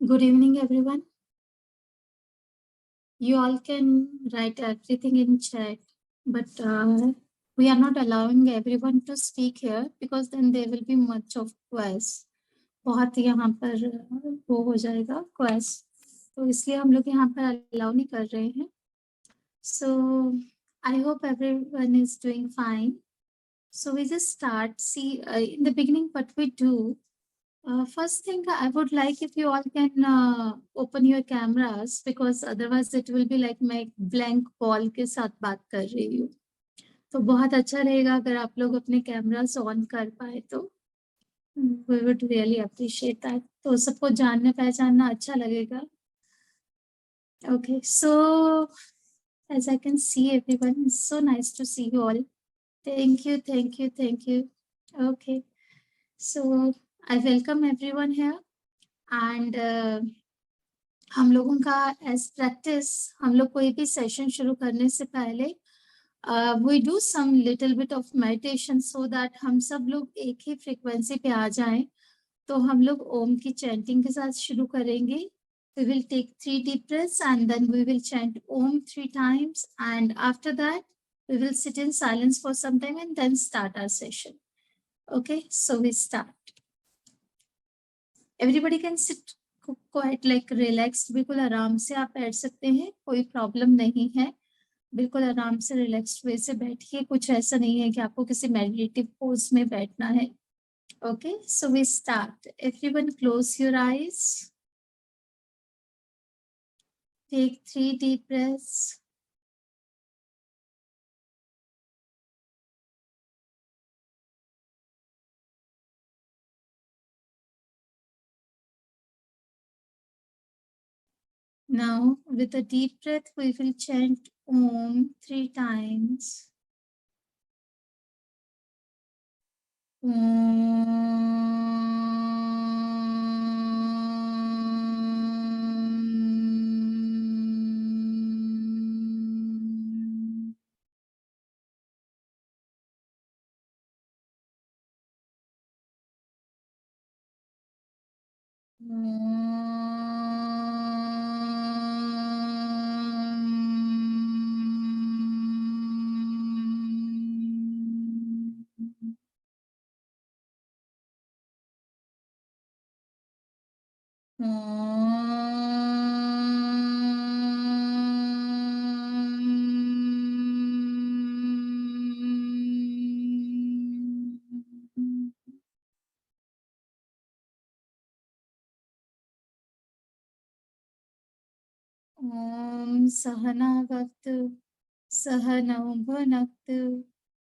Good evening, everyone. You all can write everything in chat, but we are not allowing everyone to speak here because then there will be much of quiz. बहुत यहाँ पर वो हो जाएगा quiz, तो इसलिए हम लोग यहाँ पर allow नहीं कर रहे हैं. So I hope everyone is doing fine. So we just start. See, in the beginning, what we do. First thing, I would like if you all can open your cameras because otherwise it will be like मैं blank wall के साथ बात कर रही हूँ. तो बहुत अच्छा रहेगा अगर आप लोग अपने कैमरास ऑन कर पाए तो we would really appreciate that. तो सबको जानना पहचानना अच्छा लगेगा. Okay, so as I can see everyone, it's so nice to see you all. Thank you, thank you, thank you. Okay, so I welcome everyone here and हम लोगों का as practice हम लोग कोई भी सेशन शुरू करने से पहले we do some little bit of meditation so that हम सब लोग एक ही फ्रीक्वेंसी पे आ जाएं. तो हम लोग ओम की चैंटिंग के साथ शुरू करेंगे. We will take 3 deep breaths and then we will chant Om 3 times, and after that we will sit in silence for some time and then start our session. Okay, so we start. Everybody can sit quite like relaxed. बिल्कुल आराम से आप बैठ सकते हैं, कोई problem नहीं है. बिल्कुल आराम से रिलैक्स्ड वे से बैठिए. कुछ ऐसा नहीं है कि आपको किसी मेडिटेटिव पोज में बैठना है. Okay, so we start. Everyone close your eyes. Take 3 deep breaths. Now, with a deep breath, we will chant Om 3 times. Om Sahanavatu Sahanau Bhunaktu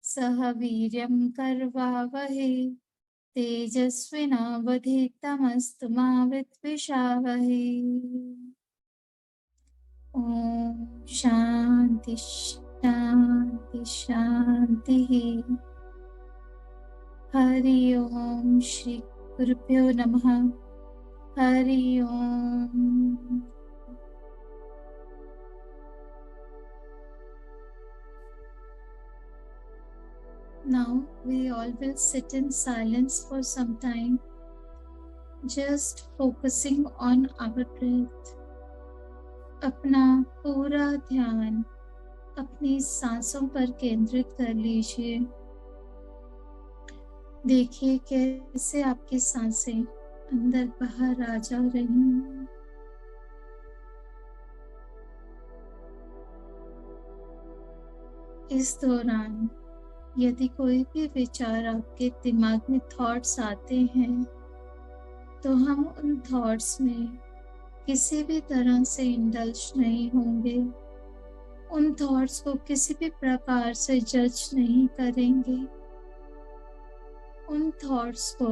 Saha Viryam Karvavahe Tejasvinavadhitamastu ma Vitvishavahe. Om Shanti Shanti Shanti. Hari Om Shri Gurubhyo Namaha. Hari Om. Now we all will sit in silence for some time, just focusing on our breath. अपना पूरा ध्यान अपनी सांसों पर केंद्रित कर लीजिए. देखिए कैसे आपकी सांसें अंदर बाहर आ जा रही हैं. इस दौरान यदि कोई भी विचार आपके दिमाग में थॉट्स आते हैं तो हम उन थॉट्स में किसी भी तरह से इंडल्ज नहीं होंगे. उन थॉट्स को किसी भी प्रकार से जज नहीं करेंगे. उन थॉट्स को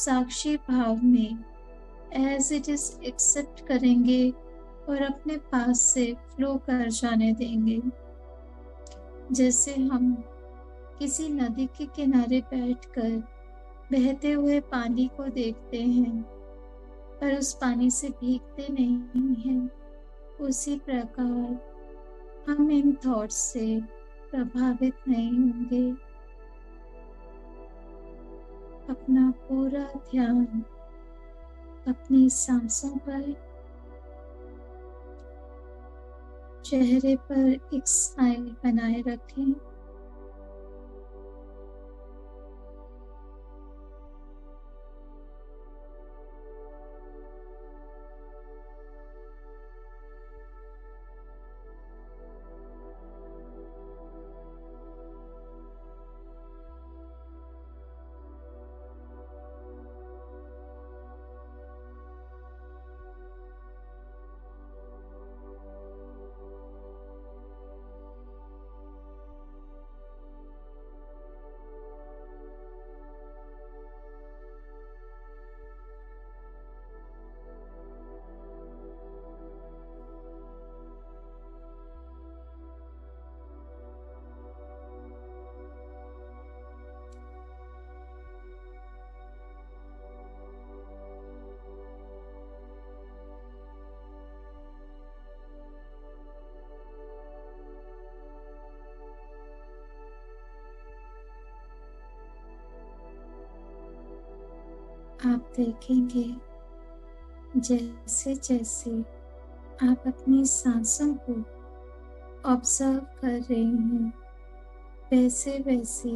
साक्षी भाव में एज इट इज एक्सेप्ट करेंगे और अपने पास से फ्लो कर जाने देंगे. जैसे हम किसी नदी के किनारे बैठकर बहते हुए पानी को देखते हैं पर उस पानी से भीगते नहीं हैं, उसी प्रकार हम इन थॉट्स से प्रभावित नहीं होंगे. अपना पूरा ध्यान अपनी सांसों पर, चेहरे पर एक स्माइल बनाए रखें। आप देखेंगे जैसे जैसे आप अपनी सांसों को ऑब्जर्व कर रहे हैं, वैसे वैसे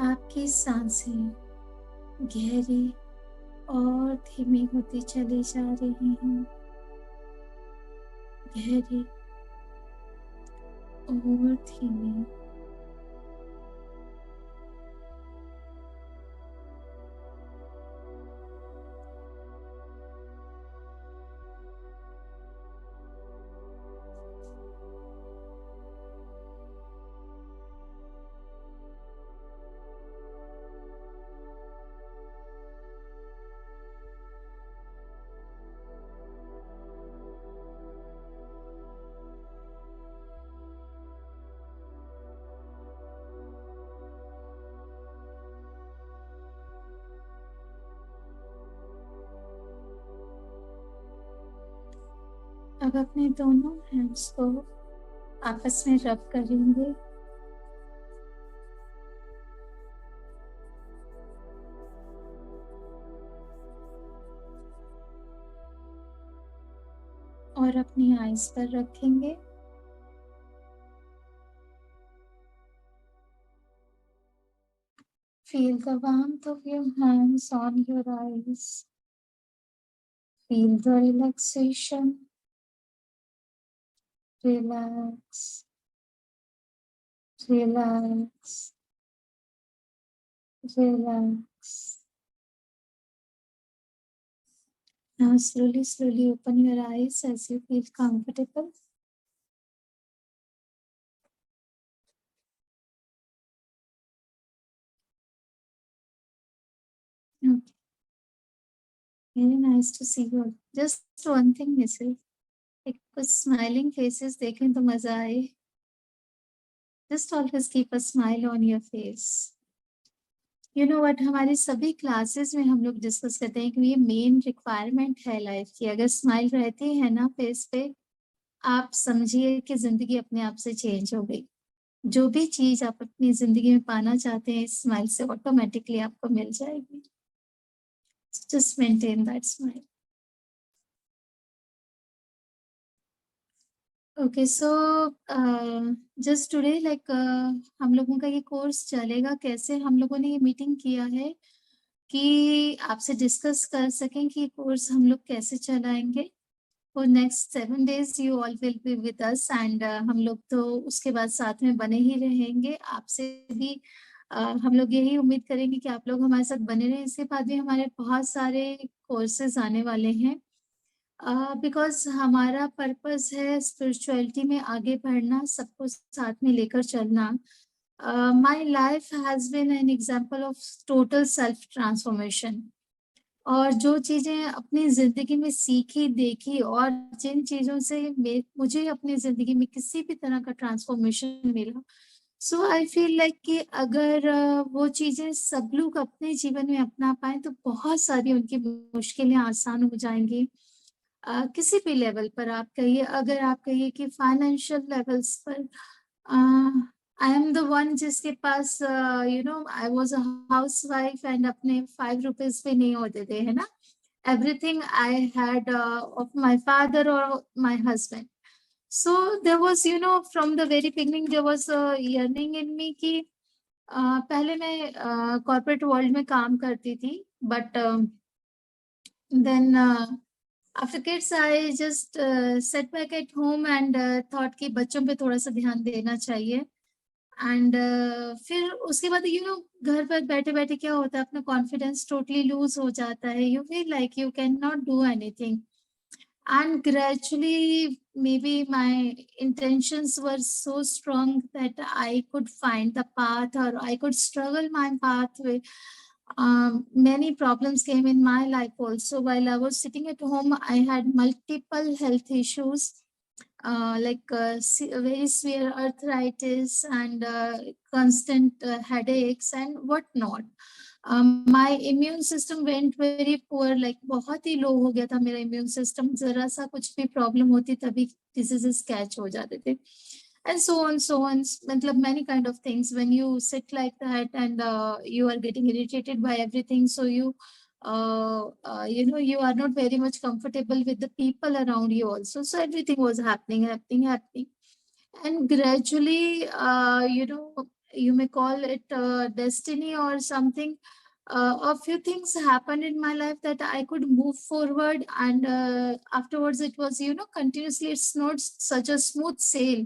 आपकी सांसें गहरी और धीमी होती चली जा रही हैं, गहरी और धीमी। अब अपने दोनों हैंड्स को आपस में रब करेंगे। और अपनी आईज पर रखेंगे। Feel the warmth of your hands on your eyes. Feel the relaxation. Relax, relax, relax. Now slowly, slowly open your eyes as you feel comfortable. Okay. Very nice to see you. Just one thing, Missy. एक कुछ smiling faces देखें तो मजा आए. Just always keep a smile on your face. You know what? हमारी सभी classes में हम लोग डिस्कस करते हैं कि ये मेन रिक्वायरमेंट है लाइफ की. अगर स्माइल रहती है ना फेस पे, आप समझिए कि जिंदगी अपने आप से चेंज हो गई. जो भी चीज आप अपनी जिंदगी में पाना चाहते हैं, स्माइल से ऑटोमेटिकली आपको मिल जाएगी. Just maintain that smile. Okay, so just today like हम लोगों का ये कोर्स चलेगा कैसे. हम लोगों ने ये मीटिंग किया है कि आपसे डिस्कस कर सकें कि कोर्स हम लोग कैसे चलाएंगे. For next 7 days you all will be with us and हम लोग तो उसके बाद साथ में बने ही रहेंगे. आपसे भी हम लोग यही उम्मीद करेंगे कि आप लोग हमारे साथ बने रहें. इसके बाद भी हमारे बहुत सारे कोर्सेज आने वाले हैं. बिकॉज हमारा पर्पस है स्पिरिचुअलिटी में आगे बढ़ना, सबको साथ में लेकर चलना. My life has been an example of total self transformation. और जो चीजें अपनी जिंदगी में सीखी, देखी और जिन चीजों से मुझे अपनी जिंदगी में किसी भी तरह का ट्रांसफॉर्मेशन मिला, सो आई फील लाइक कि अगर वो चीजें सब लोग अपने जीवन में अपना पाए तो बहुत सारी उनकी मुश्किलें आसान हो जाएंगी. किसी भी लेवल पर आप कहिए, अगर आप कहिए कि फाइनेंशियल लेवल्स पर, आई एम द वन जिसके पास I was a housewife and अपने 5 रुपीज भी नहीं होते थे, है ना. everything I had of my father or my husband. So there was, from the very beginning, there was a yearning in me कि पहले मैं corporate world में काम करती थी, but then after kids I just sat back at home and thought कि बच्चों पे थोड़ा सा ध्यान देना चाहिए. एंड फिर उसके बाद घर पर बैठे बैठे क्या होता है, अपना कॉन्फिडेंस टोटली लूज हो जाता है. You feel like you can not do anything. And gradually, maybe my intentions were so strong that I could find the path, or I could struggle my pathway. Many problems came in my life also. While I was sitting at home, I had multiple health issues, like very severe arthritis and constant headaches and whatnot. My immune system went very poor, like बहुत ही low हो गया था मेरा immune system. जरा सा कुछ भी problem होती तभी diseases catch हो जाते थे. And so on, so on. मतलब many kind of things. When you sit like that and you are getting irritated by everything, so you are not very much comfortable with the people around you also. So everything was happening. And gradually, you may call it destiny or something. A few things happened in my life that I could move forward, and afterwards it was, continuously, it's not such a smooth sail.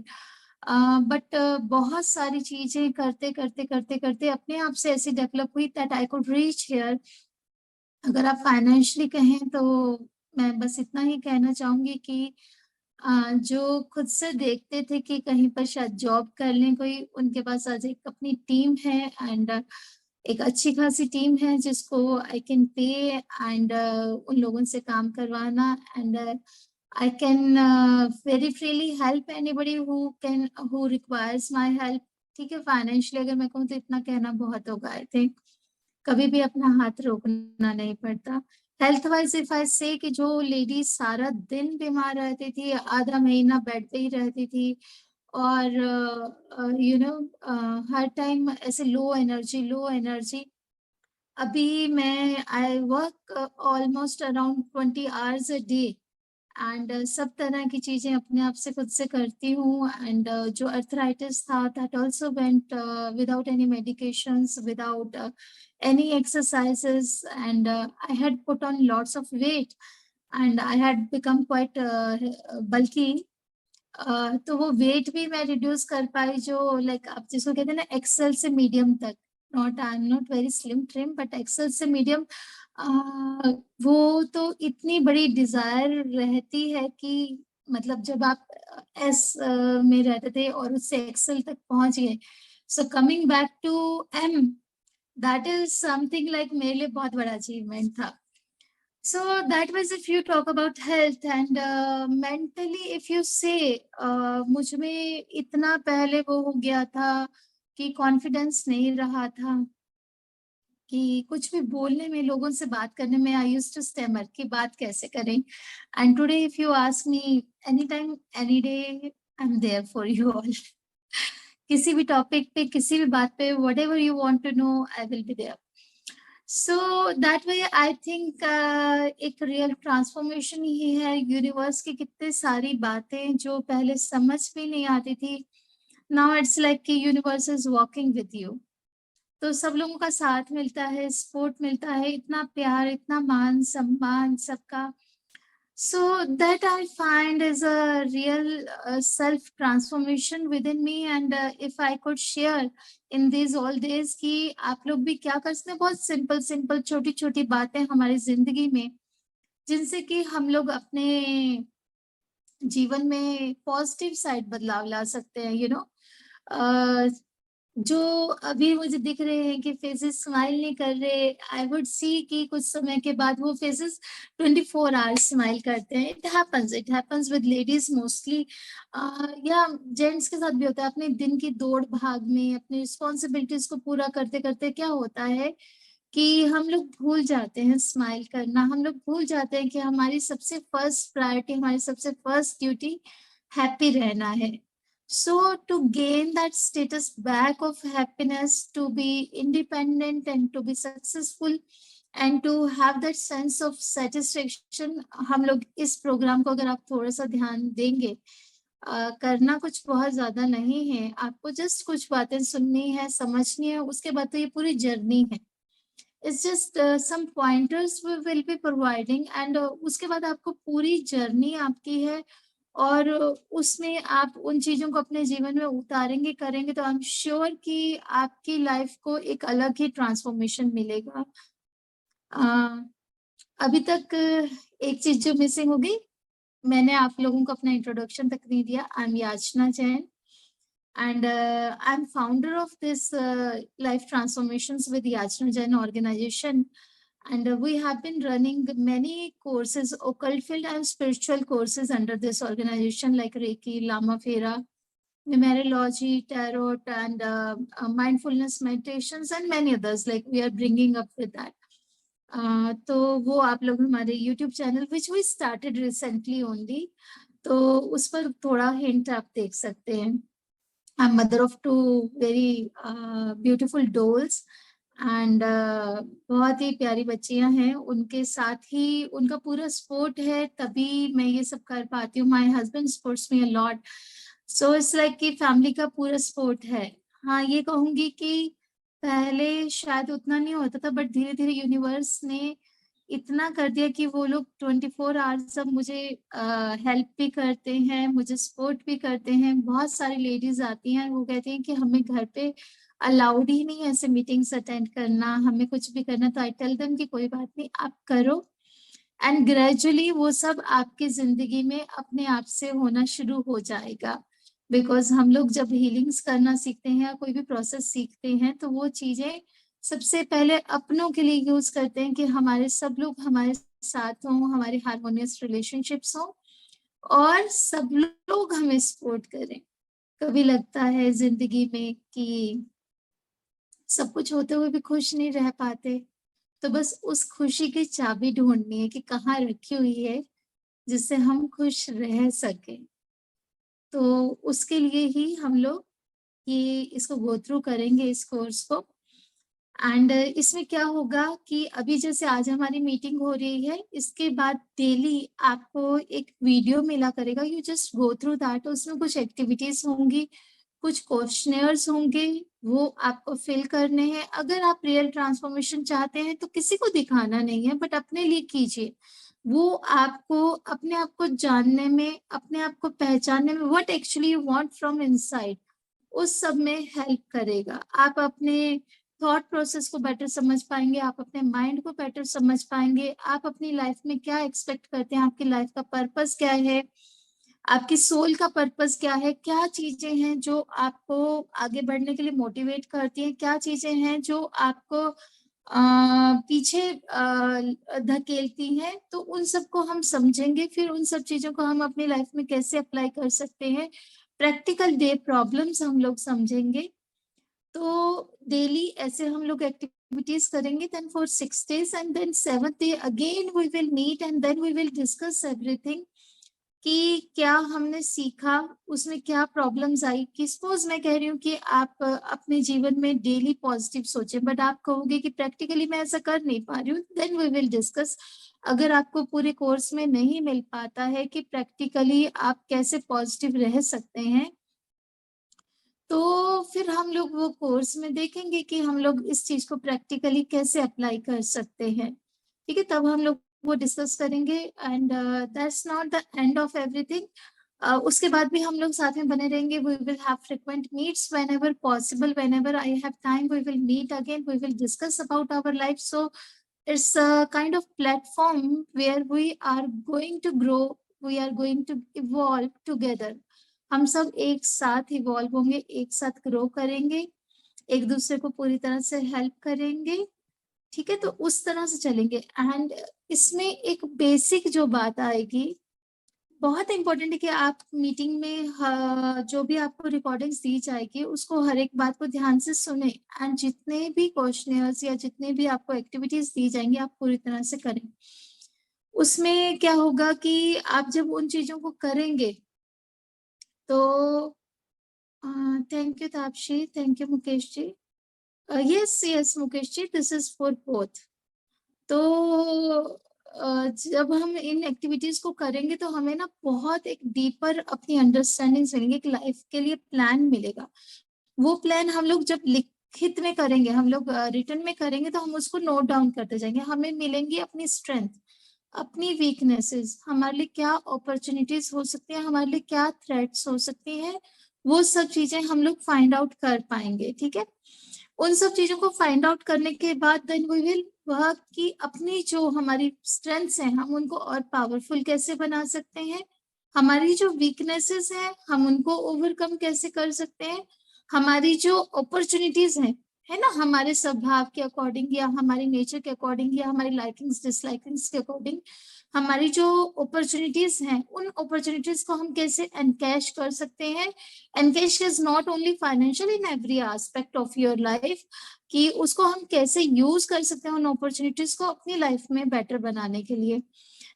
But बहुत सारी चीजें करते करते करते करते अपने आप से ऐसी डेवलप हुई that I could reach here. अगर आप फाइनेंशियली कहें तो मैं बस इतना ही कहना चाहूंगी कि जो खुद से देखते थे कि कहीं पर शायद जॉब कर लें कोई, उनके पास आज एक अपनी टीम है, एंड एक अच्छी खासी टीम है जिसको आई कैन पे, एंड उन लोगों से काम करवाना, and I can very freely help anybody who requires my help. ठीक है, फाइनेंशियली अगर मैं कहूँ तो इतना कहना बहुत होगा. आई थिंक कभी भी अपना हाथ रोकना नहीं पड़ता. हेल्थ वाइज इफ आई से कि जो लेडीज सारा दिन बीमार रहती थी, आधा महीना बेड पे ही रहती थी, और हर टाइम ऐसे लो एनर्जी. अभी मैं I work almost around 20 hours a day, and सब तरह की चीजें अपने आप से खुद से करती हूँ. एंड जो अर्थराइटिस था that also went without any medications, without any exercises, and I had put on lots of weight, and I had become quite bulky. तो वो वेट भी मैं रिड्यूस कर पाई, जो लाइक आप जिसको कहते हैं ना एक्सेल से मीडियम तक. Not I am not very slim trim, but XL से मीडियम. वो तो इतनी बड़ी डिजायर रहती है कि मतलब जब आप एस में रहते थे और उससे एक्सेल तक पहुंच गए, so coming back to M, that is something like मेरे लिए बहुत बड़ा अचीवमेंट था. So that was if you talk about health, and mentally if you say, मुझ में इतना पहले वो हो गया था कि कॉन्फिडेंस नहीं रहा था, कि कुछ भी बोलने में, लोगों से बात करने में आई यूज्ड टू स्टैमर कि बात कैसे करें. And today if you ask me any time any day, I am there for you all. किसी भी टॉपिक पे, किसी भी बात पे, whatever you want to know, I will be there. So that way I think एक real transformation ही है यूनिवर्स की. कितने सारी बातें जो पहले समझ भी नहीं आती थी, नाउ इट्स लाइक कि universe is walking with you. तो सब लोगों का साथ मिलता है, सपोर्ट मिलता है, इतना प्यार, इतना मान सम्मान सबका. So that I find is a real self transformation within me, and if I could share in these all days कि आप लोग भी क्या कर सकते हैं, बहुत सिंपल छोटी छोटी बातें हमारी जिंदगी में, जिनसे कि हम लोग अपने जीवन में पॉजिटिव साइड बदलाव ला सकते हैं. जो अभी मुझे दिख रहे हैं कि फेसेस स्माइल नहीं कर रहे, आई वुड सी कि कुछ समय के बाद वो फेसेस 24 आवर्स स्माइल करते हैं. It happens with ladies mostly, या जेंट्स के साथ भी होता है. अपने दिन की दौड़ भाग में, अपनी रिस्पॉन्सिबिलिटीज को पूरा करते करते क्या होता है कि हम लोग भूल जाते हैं स्माइल करना. हम लोग भूल जाते हैं कि हमारी सबसे फर्स्ट प्रायोरिटी, हमारी सबसे फर्स्ट ड्यूटी हैप्पी रहना है. So to gain that status back of happiness, to be independent and to be successful, and to have that sense of satisfaction. हम लोग इस प्रोग्राम को अगर आप थोड़ा सा ध्यान देंगे, करना कुछ बहुत ज्यादा नहीं है, आपको जस्ट कुछ बातें सुननी है, समझनी है, उसके बाद तो ये पूरी जर्नी है। It's just some pointers we will be providing, and उसके बाद आपको पूरी जर्नी आपकी है, और उसमें आप उन चीजों को अपने जीवन में उतारेंगे, करेंगे, तो आई एम श्योर कि आपकी लाइफ को एक अलग ही ट्रांसफॉर्मेशन मिलेगा। अभी तक एक चीज जो मिसिंग होगी, मैंने आप लोगों को अपना इंट्रोडक्शन तक नहीं दिया। आई एम याचना Jain, and I'm founder of this Life Transformations with Yachna Jain organization. And we have been running many courses, occult field and spiritual courses under this organization, like Reiki, Lama Fera, numerology, tarot, and mindfulness meditations, and many others. Like we are bringing up with that. तो वो आप लोग हमारे YouTube channel which we started recently only, तो उस पर थोड़ा hint आप देख सकते हैं। I'm mother of two very beautiful dolls, and बहुत ही प्यारी बच्चियां हैं। उनके साथ ही उनका पूरा स्पोर्ट है, तभी मैं ये सब कर पाती हूँ। My husband supports me a lot, so it's like कि फैमिली का पूरा सपोर्ट है। हाँ, ये कहूंगी कि पहले शायद उतना नहीं होता था, बट धीरे धीरे यूनिवर्स ने इतना कर दिया कि वो लोग 24 आवर्स अब मुझे हेल्प भी करते हैं, मुझे सपोर्ट भी करते हैं। बहुत सारी लेडीज आती हैं, वो कहती हैं कि हमें घर पे अलाउड ही नहीं है ऐसे मीटिंग्स अटेंड करना, हमें कुछ भी करना। तो आई टेल देम कि कोई बात नहीं, आप करो, एंड ग्रेजुअली वो सब आपकी जिंदगी में अपने आप से होना शुरू हो जाएगा। बिकॉज हम लोग जब हीलिंग्स करना सीखते हैं या कोई भी प्रोसेस सीखते हैं, तो वो चीजें सबसे पहले अपनों के लिए यूज करते हैं कि हमारे सब लोग हमारे साथ हों, हमारे हार्मोनियस रिलेशनशिप्स हों, और सब लोग हमें सपोर्ट करें। कभी लगता है जिंदगी में कि सब कुछ होते हुए भी खुश नहीं रह पाते, तो बस उस खुशी की चाबी ढूंढनी है कि कहाँ रखी हुई है, जिससे हम खुश रह सके। तो उसके लिए ही हम लोग ये इसको गो थ्रू करेंगे, इस कोर्स को। एंड इसमें क्या होगा कि अभी जैसे आज हमारी मीटिंग हो रही है, इसके बाद डेली आपको एक वीडियो मिला करेगा, you just go through that. उसमें कुछ एक्टिविटीज होंगी, कुछ क्वेश्चनर्स होंगे, वो आपको फिल करने हैं। अगर आप रियल ट्रांसफॉर्मेशन चाहते हैं तो किसी को दिखाना नहीं है, बट अपने लिए कीजिए। वो आपको अपने आप को जानने में, अपने आप को पहचानने में, what actually you want from inside, उस सब में हेल्प करेगा। आप अपने थॉट प्रोसेस को बेटर समझ पाएंगे, आप अपने माइंड को बेटर समझ पाएंगे, आप अपनी लाइफ में क्या एक्सपेक्ट करते हैं, आपकी लाइफ का पर्पस क्या है, आपकी सोल का पर्पस क्या है, क्या चीजें हैं जो आपको आगे बढ़ने के लिए मोटिवेट करती हैं, क्या चीजें हैं जो आपको पीछे धकेलती हैं। तो उन सबको हम समझेंगे, फिर उन सब चीजों को हम अपनी लाइफ में कैसे अप्लाई कर सकते हैं, प्रैक्टिकल डे प्रॉब्लम्स हम लोग समझेंगे। तो डेली ऐसे हम लोग एक्टिविटीज करेंगे, then for 6 days, and then 7th day again we will meet, and then we will discuss everything कि क्या हमने सीखा, उसमें क्या प्रॉब्लम्स आई। कि सपोज मैं कह रही हूँ कि आप अपने जीवन में डेली पॉजिटिव सोचें, बट आप कहोगे कि प्रैक्टिकली मैं ऐसा कर नहीं पा रही हूँ, देन वी विल डिस्कस। अगर आपको पूरे कोर्स में नहीं मिल पाता है कि प्रैक्टिकली आप कैसे पॉजिटिव रह सकते हैं, तो फिर हम लोग वो कोर्स में देखेंगे कि हम लोग इस चीज को प्रैक्टिकली कैसे अप्लाई कर सकते हैं। ठीक है, तब हम लोग वो डिस्कस करेंगे। And that's not the end of everything. उसके बाद भी हम लोग साथ में बने रहेंगे। We will have frequent meets whenever possible, whenever I have time we will meet again, we will discuss about our life. So it's a kind of platform where we are going to grow, we are going to evolve together. हम सब एक साथ evolve होंगे, एक साथ grow करेंगे, एक दूसरे को पूरी तरह से हेल्प करेंगे। ठीक है, तो उस तरह से चलेंगे। एंड इसमें एक बेसिक जो बात आएगी, बहुत इंपॉर्टेंट है कि आप मीटिंग में जो भी आपको रिकॉर्डिंग्स दी जाएगी, उसको हर एक बात को ध्यान से सुने, एंड जितने भी क्वेश्चनर्स या जितने भी आपको एक्टिविटीज दी जाएंगी, आप पूरी तरह से करें। उसमें क्या होगा कि आप जब उन चीजों को करेंगे, तो thank you Tapshi, thank you Mukesh ji. Yes, Mukesh ji, this is for both. तो जब हम इन एक्टिविटीज को करेंगे तो हमें ना बहुत एक डीपर अपनी अंडरस्टैंडिंग मिलेंगे, एक लाइफ के लिए प्लान मिलेगा। वो प्लान हम लोग जब लिखित में करेंगे, हम लोग रिटर्न में करेंगे, तो हम उसको नोट डाउन करते जाएंगे। हमें मिलेंगी अपनी स्ट्रेंथ, अपनी वीकनेसेस, हमारे लिए क्या अपॉर्चुनिटीज हो सकती है, हमारे लिए क्या थ्रेट्स हो सकती हैं, वो सब चीजें हम लोग फाइंड आउट कर पाएंगे। ठीक है, उन सब चीजों को फाइंड आउट करने के बाद देन वी विल वर्क कि अपनी जो हमारी स्ट्रेंथ्स हैं हम उनको और पावरफुल कैसे बना सकते हैं, हमारी जो वीकनेसेस हैं हम उनको ओवरकम कैसे कर सकते हैं, हमारी जो अपॉर्चुनिटीज हैं, है ना, हमारे स्वभाव के अकॉर्डिंग या हमारे नेचर के अकॉर्डिंग या हमारी लाइकिंग्स डिसलाइकिंग्स के अकॉर्डिंग हमारी जो अपॉर्चुनिटीज हैं उन अपॉर्चुनिटीज को हम कैसे एनकैश कर सकते हैं। Encash is not only financial, in every aspect of your life, कि उसको हम कैसे यूज कर सकते हैं उन अपॉर्चुनिटीज को अपनी लाइफ में बेटर बनाने के लिए।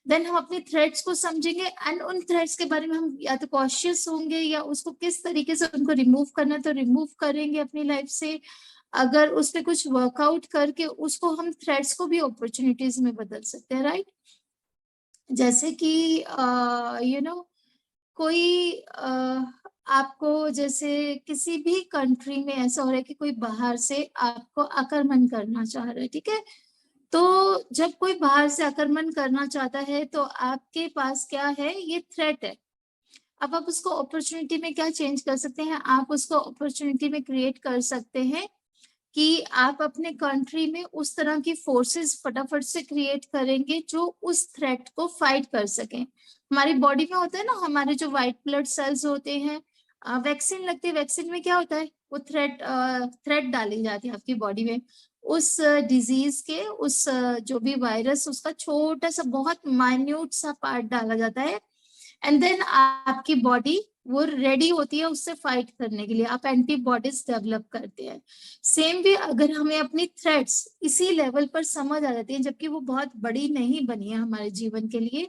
देन हम अपने थ्रेड्स को समझेंगे एंड उन थ्रेड्स के बारे में हम या तो कॉशियस होंगे या उसको किस तरीके से उनको रिमूव करना है तो रिमूव करेंगे अपनी लाइफ से। अगर उस पर कुछ वर्कआउट करके उसको हम थ्रेड्स को भी अपॉर्चुनिटीज में बदल सकते हैं, राइट। जैसे कि यू नो कोई आपको जैसे किसी भी कंट्री में ऐसा हो रहा है कि कोई बाहर से आपको आक्रमण करना चाह रहा है, ठीक है। तो जब कोई बाहर से आक्रमण करना चाहता है तो आपके पास क्या है, ये थ्रेट है। अब आप उसको अपॉर्चुनिटी में क्या चेंज कर सकते हैं, आप उसको अपॉर्चुनिटी में क्रिएट कर सकते हैं कि आप अपने कंट्री में उस तरह की फोर्सेस फटाफट से क्रिएट करेंगे जो उस थ्रेट को फाइट कर सकें। हमारी बॉडी में होता है ना, हमारे जो व्हाइट ब्लड सेल्स होते हैं, वैक्सीन लगती है, वैक्सीन में क्या होता है, वो थ्रेट डाली जाती है आपकी बॉडी में उस डिजीज के, उस जो भी वायरस, उसका छोटा सा बहुत माइन्यूट सा पार्ट डाला जाता है एंड देन आपकी बॉडी वो रेडी होती है उससे फाइट करने के लिए, आप एंटीबॉडीज डेवलप करते हैं। सेम वे अगर हमें अपनी थ्रेट्स इसी लेवल पर समझ आ जाती है, जबकि वो बहुत बड़ी नहीं बनी है हमारे जीवन के लिए,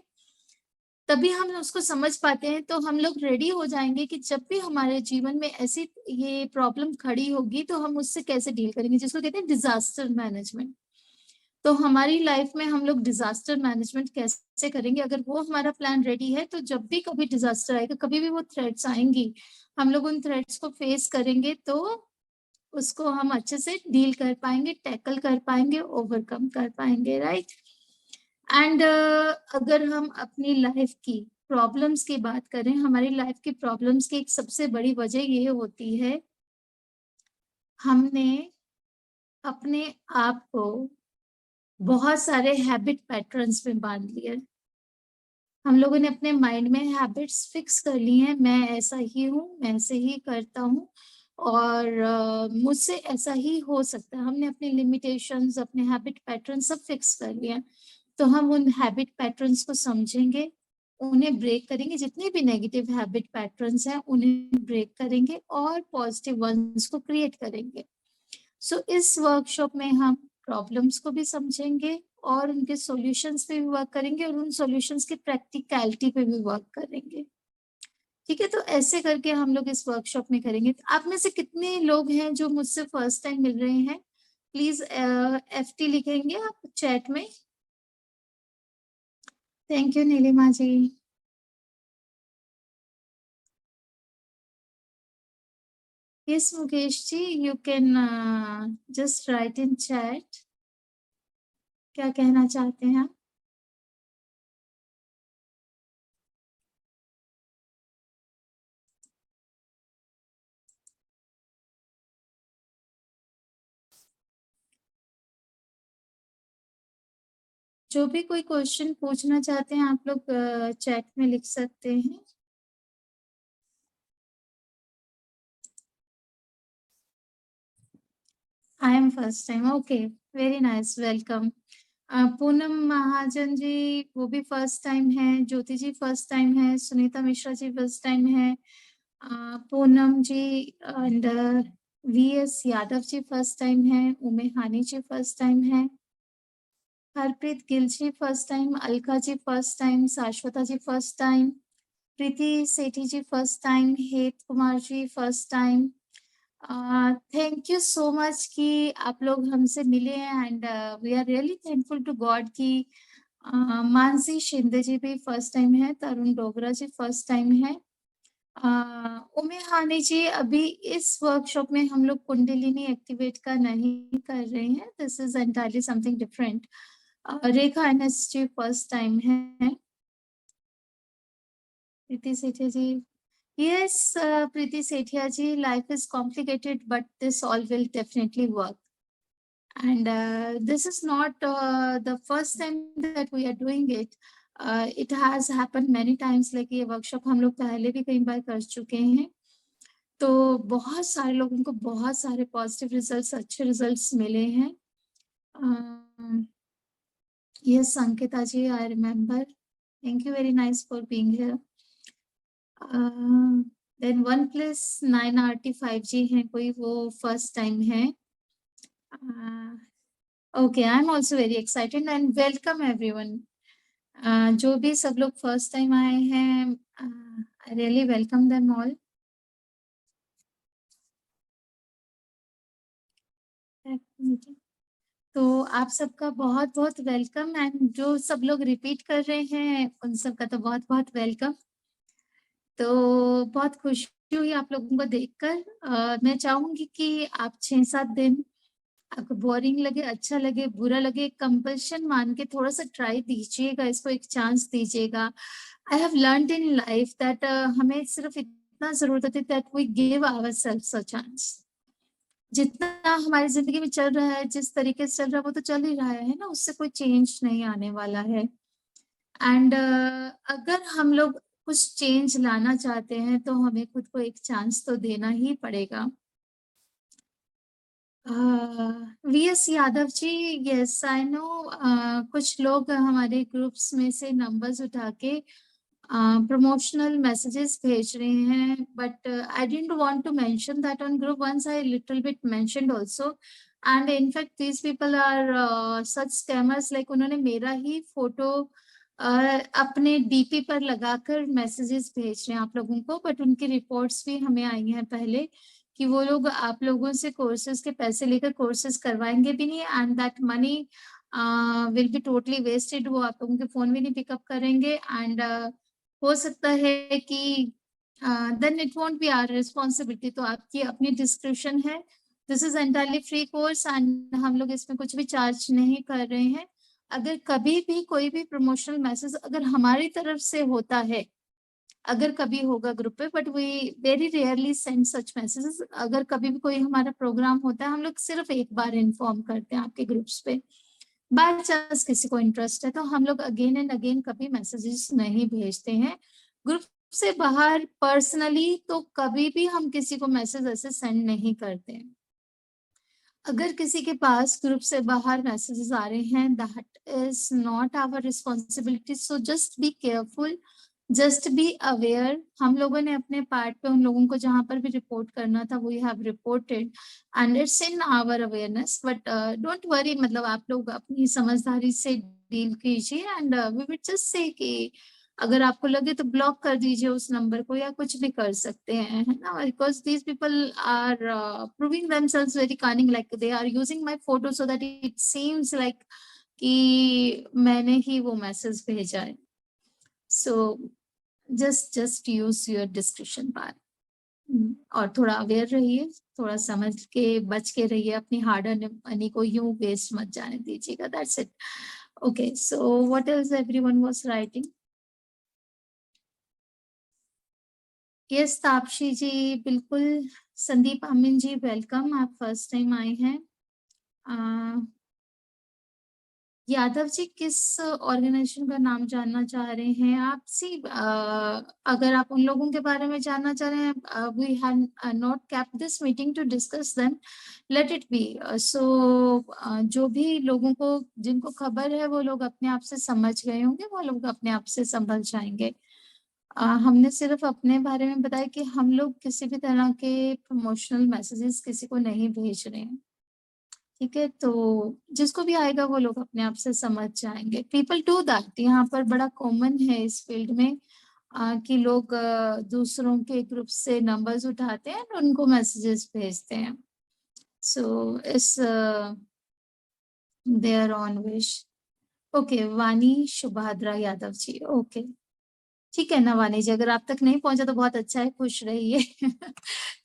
तभी हम उसको समझ पाते हैं, तो हम लोग रेडी हो जाएंगे कि जब भी हमारे जीवन में ऐसी ये प्रॉब्लम खड़ी होगी तो हम उससे कैसे डील करेंगे, जिसको कहते हैं डिजास्टर मैनेजमेंट। तो हमारी लाइफ में हम लोग डिजास्टर मैनेजमेंट कैसे करेंगे, अगर वो हमारा प्लान रेडी है तो जब भी कभी डिजास्टर आएगा, कभी भी वो थ्रेट्स आएंगी, हम लोग उन थ्रेट्स को फेस करेंगे तो उसको हम अच्छे से डील कर पाएंगे, टैकल कर पाएंगे, ओवरकम कर पाएंगे, राइट। एंड अगर हम अपनी लाइफ की प्रॉब्लम्स की बात करें, हमारी लाइफ की प्रॉब्लम्स की एक सबसे बड़ी वजह ये होती है, हमने अपने आप को बहुत सारे हैबिट पैटर्न्स में बांध लिया। हम लोगों ने अपने माइंड में हैबिट्स फिक्स कर ली हैं, मैं ऐसा ही हूँ, मैं ऐसे ही करता हूँ और मुझसे ऐसा ही हो सकता है। हमने अपने लिमिटेशंस, अपने हैबिट पैटर्न सब फिक्स कर लिए हैं। तो हम उन हैबिट पैटर्न्स को समझेंगे, उन्हें ब्रेक करेंगे, जितने भी नेगेटिव हैबिट पैटर्न्स हैं उन्हें ब्रेक करेंगे और पॉजिटिव वंस को क्रिएट करेंगे। सो इस वर्कशॉप में हम प्रॉब्लम्स को भी समझेंगे और उनके सॉल्यूशंस पे भी वर्क करेंगे और उन सॉल्यूशंस की प्रैक्टिकलिटी पे भी वर्क करेंगे। ठीक है, तो ऐसे करके हम लोग इस वर्कशॉप में करेंगे। आप में से कितने लोग हैं जो मुझसे फर्स्ट टाइम मिल रहे हैं, प्लीज FT लिखेंगे आप चैट में। Thank you Nilima ji. Yes, Mukesh ji, you can just write in chat. क्या कहना चाहते हैं आप? जो भी कोई क्वेश्चन पूछना चाहते हैं आप लोग चैट में लिख सकते हैं। I am first time, okay, very nice, welcome. Poonam Mahajan ji वो भी फर्स्ट टाइम है, ज्योति जी फर्स्ट टाइम है, सुनीता मिश्रा जी फर्स्ट टाइम है, Poonam ji and VS Yadav ji first time है, उमे हानी जी फर्स्ट टाइम है, Harpreet Gill ji first time, Alka ji first time, Shashwata ji first time, Preeti Sethi ji first time, Het Kumar ji first time, thank you so much कि आप लोग हमसे मिले हैं and we are really thankful to God कि मानसी शिंदे जी भी फर्स्ट टाइम है, तरुण डोगरा जी फर्स्ट टाइम है, उमे हानि जी अभी इस वर्कशॉप में हम लोग कुंडलिनी एक्टिवेट का नहीं कर रहे हैं, this is entirely something different. Rekha NS ji first time है, प्रीति सेठिया जी yes, Preeti Sethia ji, life is complicated, but this all will definitely work. And this is not the first time that we are doing it. It has happened many times. Like ये workshop हम लोग पहले भी कई बार कर चुके हैं, तो बहुत सारे लोगों को बहुत सारे पॉजिटिव रिजल्ट्स, अच्छे रिजल्ट्स मिले हैं। Yes, Ankita ji, I remember. Thank you very nice for being here. Then 1+9 RT5G है कोई, वो फर्स्ट टाइम है। Okay, I am also very excited and welcome everyone. जो भी सब लोग फर्स्ट टाइम आए हैं, I really welcome them all. तो आप सबका बहुत बहुत वेलकम एंड जो सब लोग रिपीट कर रहे हैं उन सबका तो बहुत बहुत वेलकम। तो बहुत खुशी हुई आप लोगों को देखकर। मैं चाहूंगी कि आप 6-7 दिन आपको बोरिंग लगे, अच्छा लगे, बुरा लगे, कंपल्शन मान के थोड़ा सा ट्राई दीजिएगा, इसको एक चांस दीजिएगा। I have learned in life that हमें सिर्फ इतना जरूरत होती है that we give ourselves a chance. जितना हमारी जिंदगी में चल रहा है, जिस तरीके से चल रहा है वो तो चल ही रहा है ना, उससे कोई चेंज नहीं आने वाला है। एंड अगर हम लोग कुछ चेंज लाना चाहते हैं तो हमें खुद को एक चांस तो देना ही पड़ेगा। VS Yadav ji, yes I know, कुछ लोग हमारे ग्रुप्स में से नंबर्स उठा के प्रमोशनल मैसेजेस भेज रहे हैं, but I didn't want to mention that on group, once I little bit mentioned also, and in fact these people are such scammers, like उन्होंने मेरा ही फोटो अपने डीपी पर लगाकर मैसेजेस भेज रहे हैं आप लोगों को, बट उनकी रिपोर्ट्स भी हमें आई हैं पहले कि वो लोग आप लोगों से कोर्सेज के पैसे लेकर कोर्सेज करवाएंगे भी नहीं, and that money will be totally wasted, वो आप लोगों के फोन भी नहीं पिकअप करेंगे, एंड हो सकता है कि then it won't be our responsibility. तो आपकी अपनी डिस्क्रिप्शन है, this is entirely free course and हम लोग इसमें कुछ भी चार्ज नहीं कर रहे हैं। अगर कभी भी कोई भी प्रमोशनल मैसेज अगर हमारी तरफ से होता है, अगर कभी होगा ग्रुप पे, but we very rarely send such messages. अगर कभी भी कोई हमारा प्रोग्राम होता है, हम लोग सिर्फ एक बार इन्फॉर्म करते हैं आपके ग्रुप्स पे, बाय चांस किसी को इंटरेस्ट है तो हम लोग अगेन एंड अगेन कभी मैसेजेस नहीं भेजते हैं। ग्रुप से बाहर पर्सनली तो कभी भी हम किसी को मैसेज ऐसे सेंड नहीं करते हैं। अगर किसी के पास ग्रुप से बाहर मैसेजेस आ रहे हैं, that is not our responsibility, so just be careful, just be aware. हम लोगों ने अपने पार्ट पे उन लोगों को जहां पर भी रिपोर्ट करना था we have reported and it's in our awareness, but don't worry, मतलब आप लोग अपनी समझदारी से डील कीजिए and we will just say कि अगर आपको लगे तो ब्लॉक कर दीजिए उस नंबर को या कुछ भी कर सकते हैं, है ना, because these people are proving themselves very cunning, like they are using my photo so that it seems like कि मैंने ही वो मैसेज भेजा है। So just use your description bar और थोड़ा अवेयर रहिए, थोड़ा समझ के बच के रहिए, अपनी हार्ड अर्न मनी को यूं वेस्ट मत जाने दीजिएगा, that's it. Okay, so what else everyone was writing? Yes Tapsi ji, बिल्कुल। संदीप अमीन जी वेलकम, आप फर्स्ट टाइम आए हैं। यादव जी, किस ऑर्गेनाइजेशन का नाम जानना चाह रहे हैं आप? सी अगर आप उन लोगों के बारे में जानना चाह रहे हैं, we have not kept this meeting to discuss them, let it be. So जो भी लोगों को जिनको खबर है वो लोग अपने आप से समझ गए होंगे, वो लोग अपने आप से संभल जाएंगे। हमने सिर्फ अपने बारे में बताया कि हम लोग किसी भी तरह के प्रमोशनल मैसेजेस किसी को नहीं भेज रहे हैं, ठीक है? तो जिसको भी आएगा वो लोग अपने आप से समझ जाएंगे। पीपल डू दैट, यहाँ पर बड़ा कॉमन है इस फील्ड में। कि लोग दूसरों के ग्रुप से नंबर्स उठाते हैं और उनको मैसेजेस भेजते हैं. सो इस देयर ऑन विश. ओके, वानी शुभाद्रा यादव जी. ओके, ठीक है ना वानी जी, अगर आप तक नहीं पहुंचा तो बहुत अच्छा है, खुश रहिए.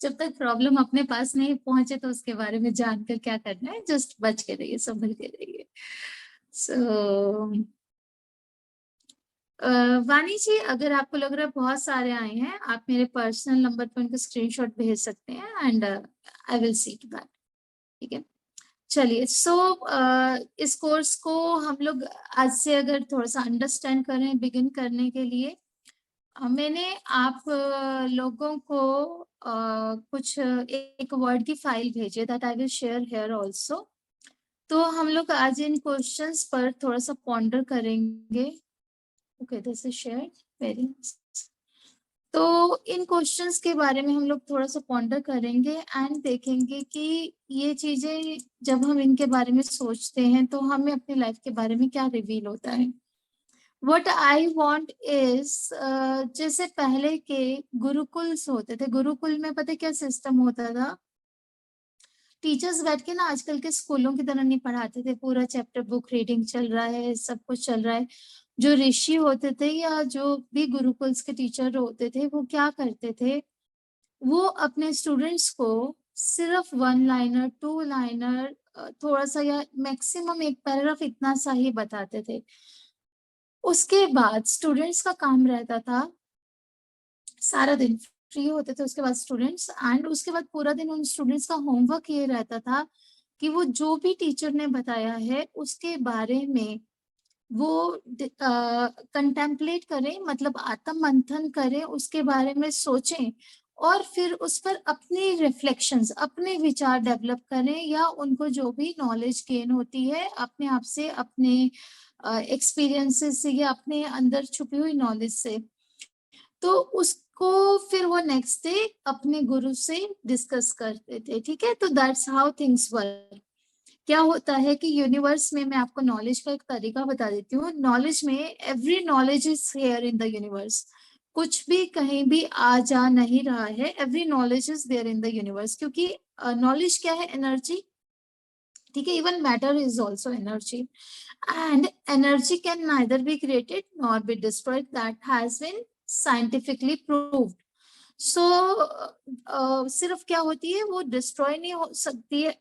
जब तक प्रॉब्लम अपने पास नहीं पहुंचे तो उसके बारे में जानकर क्या करना है, जस्ट बच के रहिए, संभल के रहिए. सो वानी जी, अगर आपको लग रहा है बहुत सारे आए हैं, आप मेरे पर्सनल नंबर पर उनका स्क्रीनशॉट भेज सकते हैं and I will see to that. ठीक है, चलिए. इस कोर्स को हम लोग आज से अगर थोड़ा सा अंडरस्टैंड करें बिगिन करने के लिए, मैंने आप लोगों को कुछ एक वर्ड की फाइल भेजी है that I will share here also. तो हम लोग आज इन क्वेश्चंस पर थोड़ा सा पॉन्डर करेंगे. Okay, this is shared. Very nice. तो इन क्वेश्चंस के बारे में हम लोग थोड़ा सा पॉन्डर करेंगे एंड देखेंगे कि ये चीजें जब हम इनके बारे में सोचते हैं तो हमें अपनी लाइफ के बारे में क्या रिवील होता है. What I want is जैसे पहले के गुरुकुल्स होते थे, गुरुकुल में पता क्या सिस्टम होता था, टीचर्स बैठ के ना आजकल के स्कूलों की तरह नहीं पढ़ाते थे, पूरा चैप्टर बुक रीडिंग चल रहा है, सब कुछ चल रहा है. जो ऋषि होते थे या जो भी गुरुकुल्स के टीचर होते थे वो क्या करते थे, वो अपने स्टूडेंट्स को सिर्फ 1 लाइनर 2 लाइनर थोड़ा सा या मैक्सिमम एक पैराग्राफ इतना सा ही बताते थे. उसके बाद स्टूडेंट्स का काम रहता था, सारा दिन फ्री होते थे उसके बाद स्टूडेंट्स, एंड उसके बाद पूरा दिन उन स्टूडेंट्स का होमवर्क ये रहता था कि वो जो भी टीचर ने बताया है उसके बारे में वो कंटेम्पलेट करें, मतलब आत्म मंथन करें, उसके बारे में सोचें और फिर उस पर अपनी रिफ्लेक्शंस, अपने विचार डेवलप करें, या उनको जो भी नॉलेज गेन होती है अपने आप से, अपने एक्सपीरियंसेस से या अपने अंदर छुपी हुई नॉलेज से, तो उसको फिर वो नेक्स्ट डे अपने गुरु से डिस्कस करते थे. ठीक है, तो दैट्स हाउ थिंग्स वर्क. क्या होता है कि यूनिवर्स में, मैं आपको नॉलेज का एक तरीका बता देती हूँ. नॉलेज में every knowledge is here in the universe. कुछ भी कहीं भी आ जा नहीं रहा है, every knowledge is there in the universe, क्योंकि नॉलेज क्या है, एनर्जी. ठीक है, even matter is also energy, and energy can neither be created nor be destroyed. That has been scientifically proved. So सिर्फ क्या होती है, वो डिस्ट्रॉय नहीं हो सकती है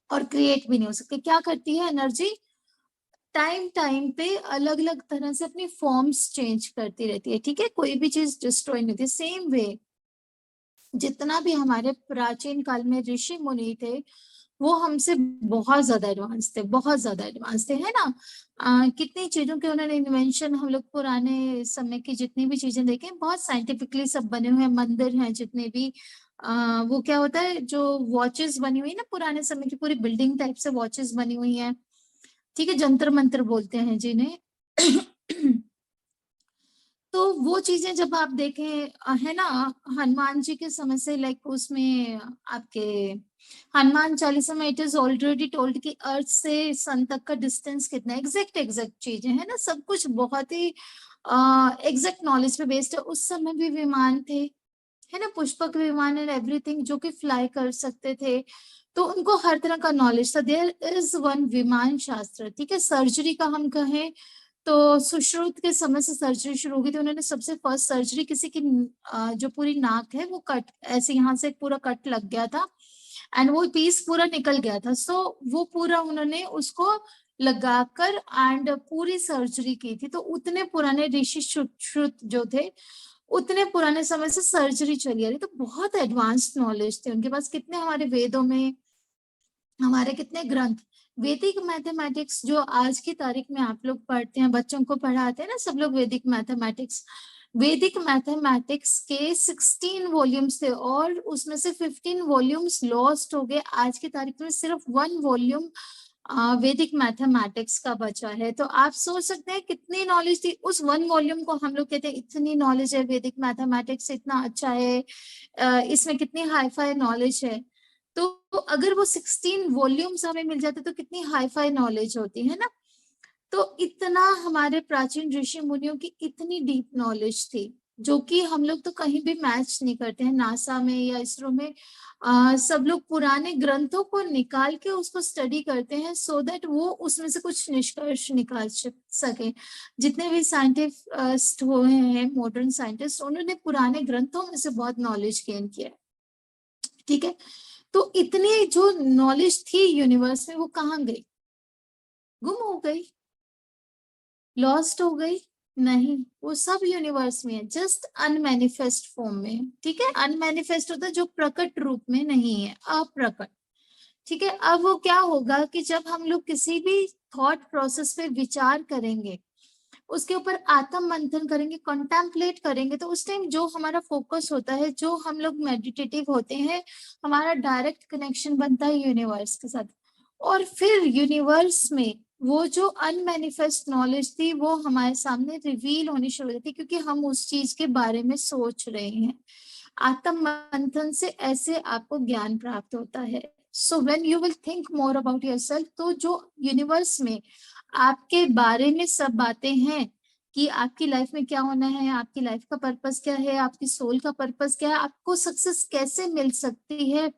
और क्रिएट भी नहीं हो सकती. क्या करती है एनर्जी, टाइम टाइम पे अलग अलग तरह से अपनी फॉर्म्स चेंज करती रहती है. ठीक है, कोई भी चीज डिस्ट्रॉय नहीं होती. सेम वे जितना भी हमारे प्राचीन काल में ऋषि मुनि थे वो हमसे बहुत ज्यादा एडवांस थे, बहुत ज्यादा एडवांस थे, है ना. कितनी चीजों के उन्होंने इन्वेंशन, हम लोग पुराने समय की जितनी भी चीजें देखें बहुत साइंटिफिकली सब बने हुए हैं. मंदिर हैं जितने भी, वो क्या होता है, जो वॉचेस बनी हुई है ना पुराने समय की, पूरी बिल्डिंग टाइप से वॉचेस बनी हुई हैं. ठीक है, जंतर मंत्र बोलते हैं जिन्हें. तो वो चीजें जब आप देखें, है ना, हनुमान जी के समय से, लाइक उसमें आपके हनुमान चालीसा में इट इज ऑलरेडी टोल्ड कि अर्थ से सन तक का डिस्टेंस कितना है. एग्जैक्ट एग्जैक्ट चीजें है ना, सब कुछ बहुत ही एग्जैक्ट नॉलेज पे बेस्ड है. उस समय भी विमान थे, है ना, पुष्पक विमान एंड एवरीथिंग, जो कि फ्लाई कर सकते थे. तो उनको हर तरह का नॉलेज था. देयर इज वन विमान शास्त्र. ठीक है, सर्जरी का हम कहें तो सुश्रुत के समय से सर्जरी शुरू हुई थी. उन्होंने सबसे फर्स्ट सर्जरी किसी की जो पूरी नाक है वो कट, ऐसे यहाँ से पूरा कट लग गया था एंड वो पीस पूरा निकल गया था. सो वो पूरा उन्होंने उसको लगाकर एंड पूरी सर्जरी की थी. तो उतने पुराने ऋषि श्रुत जो थे, उतने पुराने समय से सर्जरी चली आ रही. तो बहुत एडवांस नॉलेज थे उनके पास. कितने हमारे वेदों में, हमारे कितने ग्रंथ, वैदिक मैथमेटिक्स जो आज की तारीख में आप लोग पढ़ते हैं, बच्चों को पढ़ाते हैं ना सब लोग वैदिक मैथमेटिक्स. वैदिक मैथमेटिक्स के 16 वॉल्यूम्स थे और उसमें से 15 वॉल्यूम्स लॉस्ट हो गए. आज की तारीख में सिर्फ 1 वॉल्यूम वैदिक मैथमेटिक्स का बचा है. तो आप सोच सकते हैं कितनी नॉलेज थी. उस 1 वॉल्यूम को हम लोग कहते हैं इतनी नॉलेज है वैदिक मैथमेटिक्स, इतना अच्छा है, इसमें कितनी हाई फाई नॉलेज है. तो अगर वो 16 वॉल्यूम्स हमें मिल जाते तो कितनी हाई फाई नॉलेज होती है ना. तो इतना हमारे प्राचीन ऋषि मुनियों की इतनी डीप नॉलेज थी, जो कि हम लोग तो कहीं भी मैच नहीं करते हैं, नासा में या इसरो में। सब लोग पुराने ग्रंथों को निकाल के उसको स्टडी करते हैं, सो दैट वो उसमें से कुछ निष्कर्ष निकाल सके। जितने भी साइंटिस्ट हुए हैं, मॉडर्न साइंटिस्ट, उन्होंने पुराने ग्रंथों में से बहुत नॉलेज गेन किया है। ठीक है, तो इतनी जो नॉलेज थी यूनिवर्स में, वो कहाँ गई? गुम हो गई, लॉस्ट हो गई? नहीं, वो सब यूनिवर्स में है, जस्ट अनमैनिफेस्ट फॉर्म में है। ठीक है, अनमैनिफेस्ट होता है जो प्रकट रूप में नहीं है, अप्रकट। ठीक है, अब वो क्या होगा कि जब हम लोग किसी भी थॉट प्रोसेस पे विचार करेंगे, उसके ऊपर आत्म मंथन करेंगे, कॉन्टेम्पलेट करेंगे, तो उस टाइम जो हमारा फोकस होता है, जो हम लोग मेडिटेटिव होते हैं, हमारा डायरेक्ट कनेक्शन बनता है यूनिवर्स के साथ। और फिर यूनिवर्स में वो जो अनमैनिफेस्ट नॉलेज थी, वो हमारे सामने रिवील होनी शुरू हो जाती, क्योंकि हम उस चीज के बारे में सोच रहे हैं। आत्म मंथन से ऐसे आपको ज्ञान प्राप्त होता है। So when you will think more about yourself, तो जो यूनिवर्स में आपके बारे में सब बातें हैं कि आपकी लाइफ में क्या होना है, आपकी लाइफ का पर्पस क्या है, आपकी सोल का पर्पस क्या है, आपको सक्सेस कैसे मिल सकती है,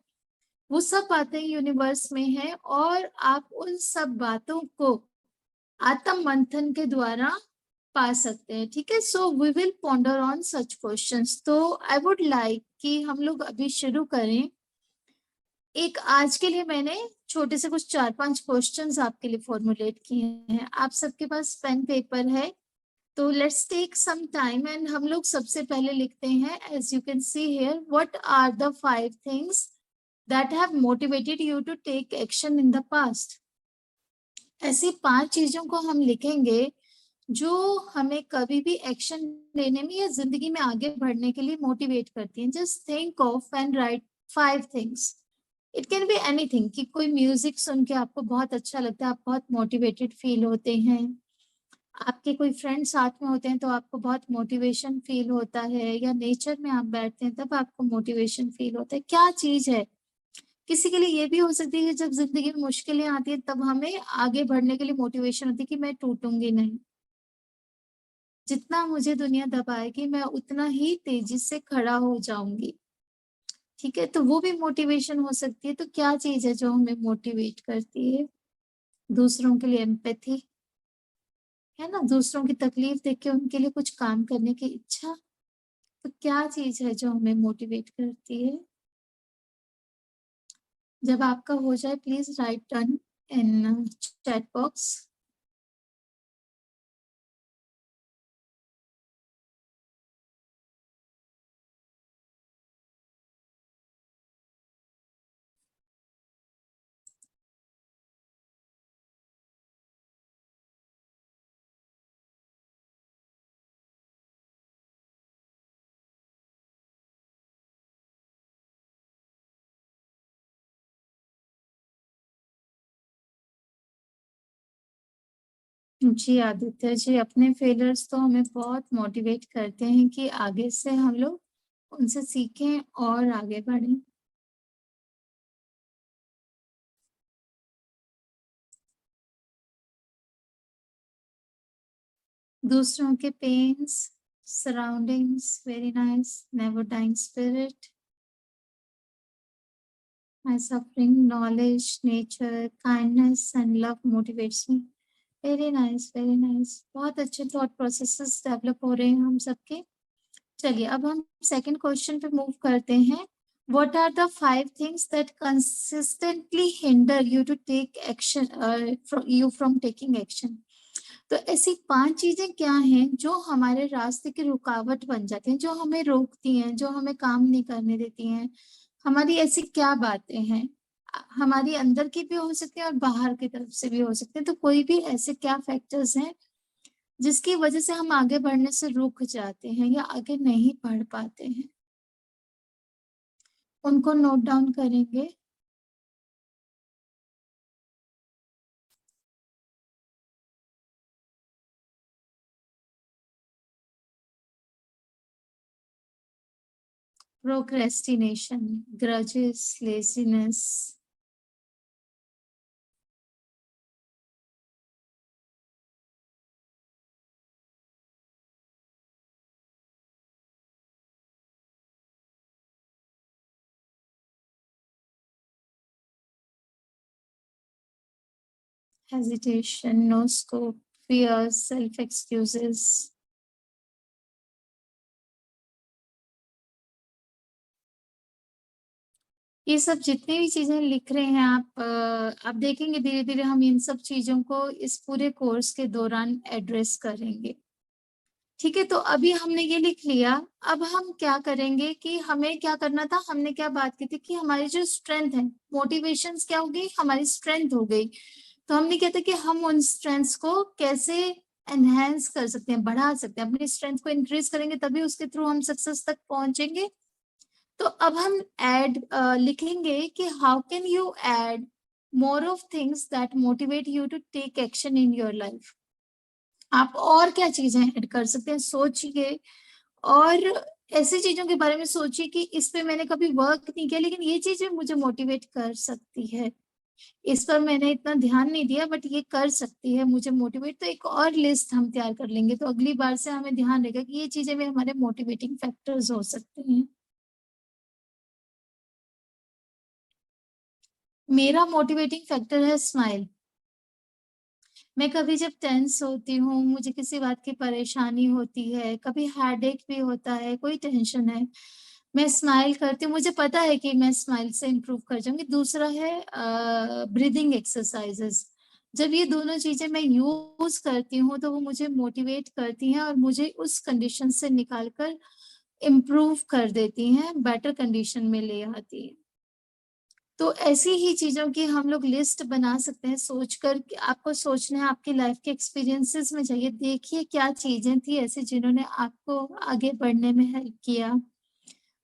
वो सब बातें यूनिवर्स में है। और आप उन सब बातों को आत्म मंथन के द्वारा पा सकते हैं। ठीक है, so we will ponder on such questions. तो आई वुड लाइक कि हम लोग अभी शुरू करें। एक आज के लिए मैंने छोटे से कुछ 4-5 क्वेश्चंस आपके लिए फॉर्मुलेट किए हैं। आप सबके पास पेन पेपर है? तो let's take some time and हम लोग सबसे पहले लिखते हैं, as you can see here, what are the 5 things that have motivated you to take action in the past. ऐसी 5 चीजों को हम लिखेंगे जो हमें कभी भी एक्शन लेने में या जिंदगी में आगे बढ़ने के लिए मोटिवेट करती हैं। Just think of and right 5 things. It can be anything, कि कोई म्यूजिक सुन के आपको बहुत अच्छा लगता है, आप बहुत मोटिवेटेड फील होते हैं, आपके कोई फ्रेंड साथ में होते हैं तो आपको बहुत मोटिवेशन फील होता है, या नेचर में आप बैठते हैं तब आपको मोटिवेशन फील होता है। क्या चीज है? किसी के लिए ये भी हो सकती है कि जब जिंदगी में मुश्किलें आती है, तब हमें आगे बढ़ने के लिए मोटिवेशन होती है कि मैं टूटूंगी नहीं, जितना मुझे दुनिया दबाएगी मैं उतना ही तेजी से खड़ा हो जाऊंगी। ठीक है, तो वो भी मोटिवेशन हो सकती है। तो क्या चीज है जो हमें मोटिवेट करती है? दूसरों के लिए एम्पैथी, है ना, दूसरों की तकलीफ देख के उनके लिए कुछ काम करने की इच्छा। तो क्या चीज है जो हमें मोटिवेट करती है? जब आपका हो जाए, please write down in chat box. Ji Aditya ji, अपने फेलियर्स तो हमें बहुत मोटिवेट करते हैं कि आगे से हम लोग उनसे सीखें और आगे बढ़ें। दूसरों के pains, surroundings, very nice, never dying spirit, my suffering, knowledge, nature, kindness and love motivates me. Very nice, very nice, बहुत अच्छे थॉट प्रोसेसेस डेवलप हो रहे हैं हम सबके। चलिए, अब हम सेकंड क्वेश्चन पे मूव करते हैं। What are the 5 things that consistently hinder you to take action, from taking action? तो ऐसी 5 चीजें क्या हैं जो हमारे रास्ते की रुकावट बन जाती हैं, जो हमें रोकती हैं, जो हमें काम नहीं करने देती हैं? हमारी ऐसी क्या बातें हैं? हमारी अंदर की भी हो सकती है और बाहर की तरफ से भी हो सकते हैं। तो कोई भी ऐसे क्या फैक्टर्स हैं जिसकी वजह से हम आगे बढ़ने से रुक जाते हैं या आगे नहीं बढ़ पाते हैं? उनको नोट डाउन करेंगे। Procrastination, grudges, laziness, hesitation, no scope, fears, self excuses. ये सब जितनी भी चीजें लिख रहे हैं आप देखेंगे धीरे धीरे हम इन सब चीजों को इस पूरे कोर्स के दौरान एड्रेस करेंगे। ठीक है, तो अभी हमने ये लिख लिया। अब हम क्या करेंगे कि हमें क्या करना था, हमने क्या बात की थी कि हमारी जो स्ट्रेंथ है, मोटिवेशंस क्या हो गई, हमारी स्ट्रेंथ हो गई। तो हमने क्या था कि हम उन स्ट्रेंथ्स को कैसे एनहेंस कर सकते हैं, बढ़ा सकते हैं, अपनी स्ट्रेंथ को इंक्रीज करेंगे तभी उसके थ्रू हम सक्सेस तक पहुंचेंगे। तो अब हम लिखेंगे कि how can you add more of things that motivate you to take action in your life. आप और क्या चीजें ऐड कर सकते हैं, सोचिए। और ऐसी चीजों के बारे में सोचिए कि इस पे मैंने कभी वर्क नहीं किया लेकिन ये चीजें मुझे मोटिवेट कर सकती है, इस पर मैंने इतना ध्यान नहीं दिया बट ये कर सकती है मुझे मोटिवेट। तो एक और लिस्ट हम तैयार कर लेंगे, तो अगली बार से हमें ध्यान रहेगा कि ये चीजें भी हमारे मोटिवेटिंग फैक्टर्स हो सकते हैं। मेरा मोटिवेटिंग फैक्टर है स्माइल। मैं कभी जब टेंस होती हूँ, मुझे किसी बात की परेशानी होती है, कभी हेडेक भी होता है, कोई टेंशन है, मैं स्माइल करती हूँ, मुझे पता है कि मैं स्माइल से इम्प्रूव कर जाऊंगी। दूसरा है ब्रीदिंग एक्सरसाइजेस। जब ये दोनों चीजें मैं यूज करती हूँ तो वो मुझे मोटिवेट करती हैं और मुझे उस कंडीशन से निकालकर इम्प्रूव कर देती हैं, बेटर कंडीशन में ले आती है। तो ऐसी ही चीजों की हम लोग लिस्ट बना सकते हैं सोचकर। आपको सोचना है, आपकी लाइफ के एक्सपीरियंसेस में जाइए, देखिए क्या चीजें थी ऐसी जिन्होंने आपको आगे बढ़ने में हेल्प किया,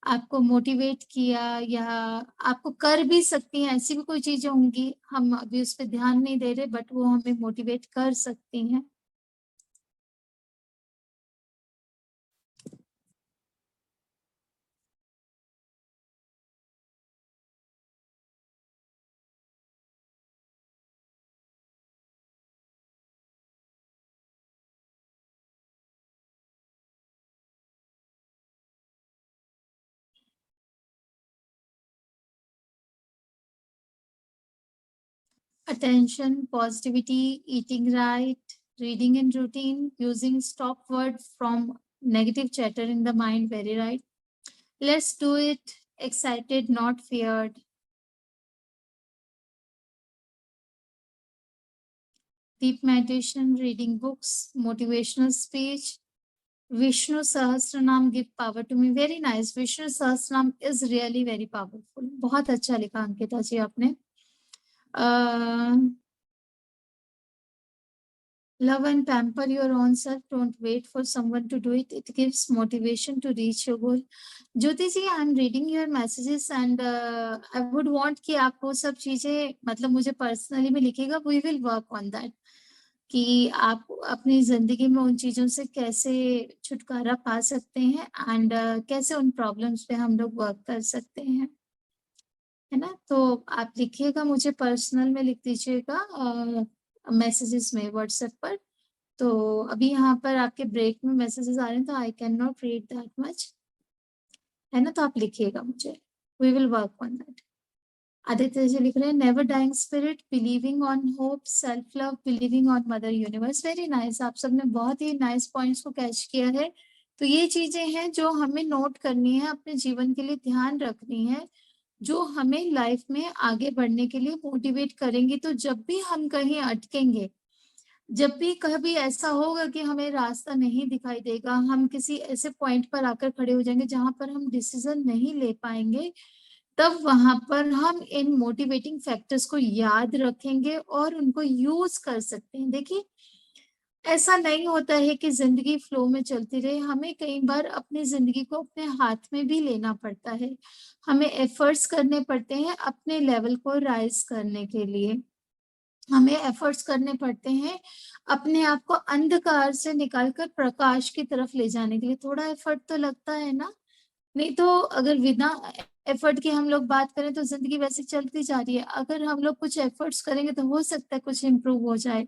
आपको मोटिवेट किया, या आपको कर भी सकती हैं। ऐसी भी कोई चीजें होंगी, हम अभी उस पर ध्यान नहीं दे रहे बट वो हमें मोटिवेट कर सकती हैं। Attention, positivity, eating right, reading in routine, using stop word from negative chatter in the mind, very right. Let's do it. Excited, not feared. Deep meditation, reading books, motivational speech. Vishnu Sahasranam give power to me. Very nice. Vishnu Sahasranam is really very powerful. बहुत अच्छा लिखा अंकिता जी आपने। Love and pamper your own self. Don't wait for someone to do it. It gives motivation to reach your goal. Jyoti ji, I am reading your messages and I would want कि आप वो सब चीजें मतलब मुझे पर्सनली में लिखिएगा। We will work on that कि आप अपनी जिंदगी में उन चीजों से कैसे छुटकारा पा सकते हैं एंड कैसे उन प्रॉब्लम्स पे हम लोग वर्क कर सकते हैं, है ना। तो आप लिखिएगा, मुझे पर्सनल में लिख दीजिएगा मैसेजेस में व्हाट्सएप पर। तो अभी यहाँ पर आपके ब्रेक में मैसेजेस आ रहे हैं तो I can not read that much, है ना। तो आप लिखिएगा मुझे, we will work on that. Aditya ji लिख रहे हैं never dying spirit, believing on hope, self love, believing on mother universe. Very nice, आप सबने बहुत ही नाइस पॉइंट्स को कैच किया है। तो ये चीजें हैं जो हमें नोट करनी है, अपने जीवन के लिए ध्यान रखनी है, जो हमें लाइफ में आगे बढ़ने के लिए मोटिवेट करेंगी। तो जब भी हम कहीं अटकेंगे, जब भी कभी ऐसा होगा कि हमें रास्ता नहीं दिखाई देगा, हम किसी ऐसे पॉइंट पर आकर खड़े हो जाएंगे जहां पर हम डिसीजन नहीं ले पाएंगे, तब वहां पर हम इन मोटिवेटिंग फैक्टर्स को याद रखेंगे और उनको यूज कर सकते हैं। देखिए, ऐसा नहीं होता है कि जिंदगी फ्लो में चलती रहे, हमें कई बार अपनी जिंदगी को अपने हाथ में भी लेना पड़ता है, हमें एफर्ट्स करने पड़ते हैं अपने लेवल को राइज करने के लिए, हमें एफर्ट्स करने पड़ते हैं अपने आप को अंधकार से निकालकर प्रकाश की तरफ ले जाने के लिए। थोड़ा एफर्ट तो लगता है ना, नहीं तो अगर बिना एफर्ट की हम लोग बात करें तो जिंदगी वैसे चलती जा रही है। अगर हम लोग कुछ एफर्ट्स करेंगे तो हो सकता है कुछ इम्प्रूव हो जाए,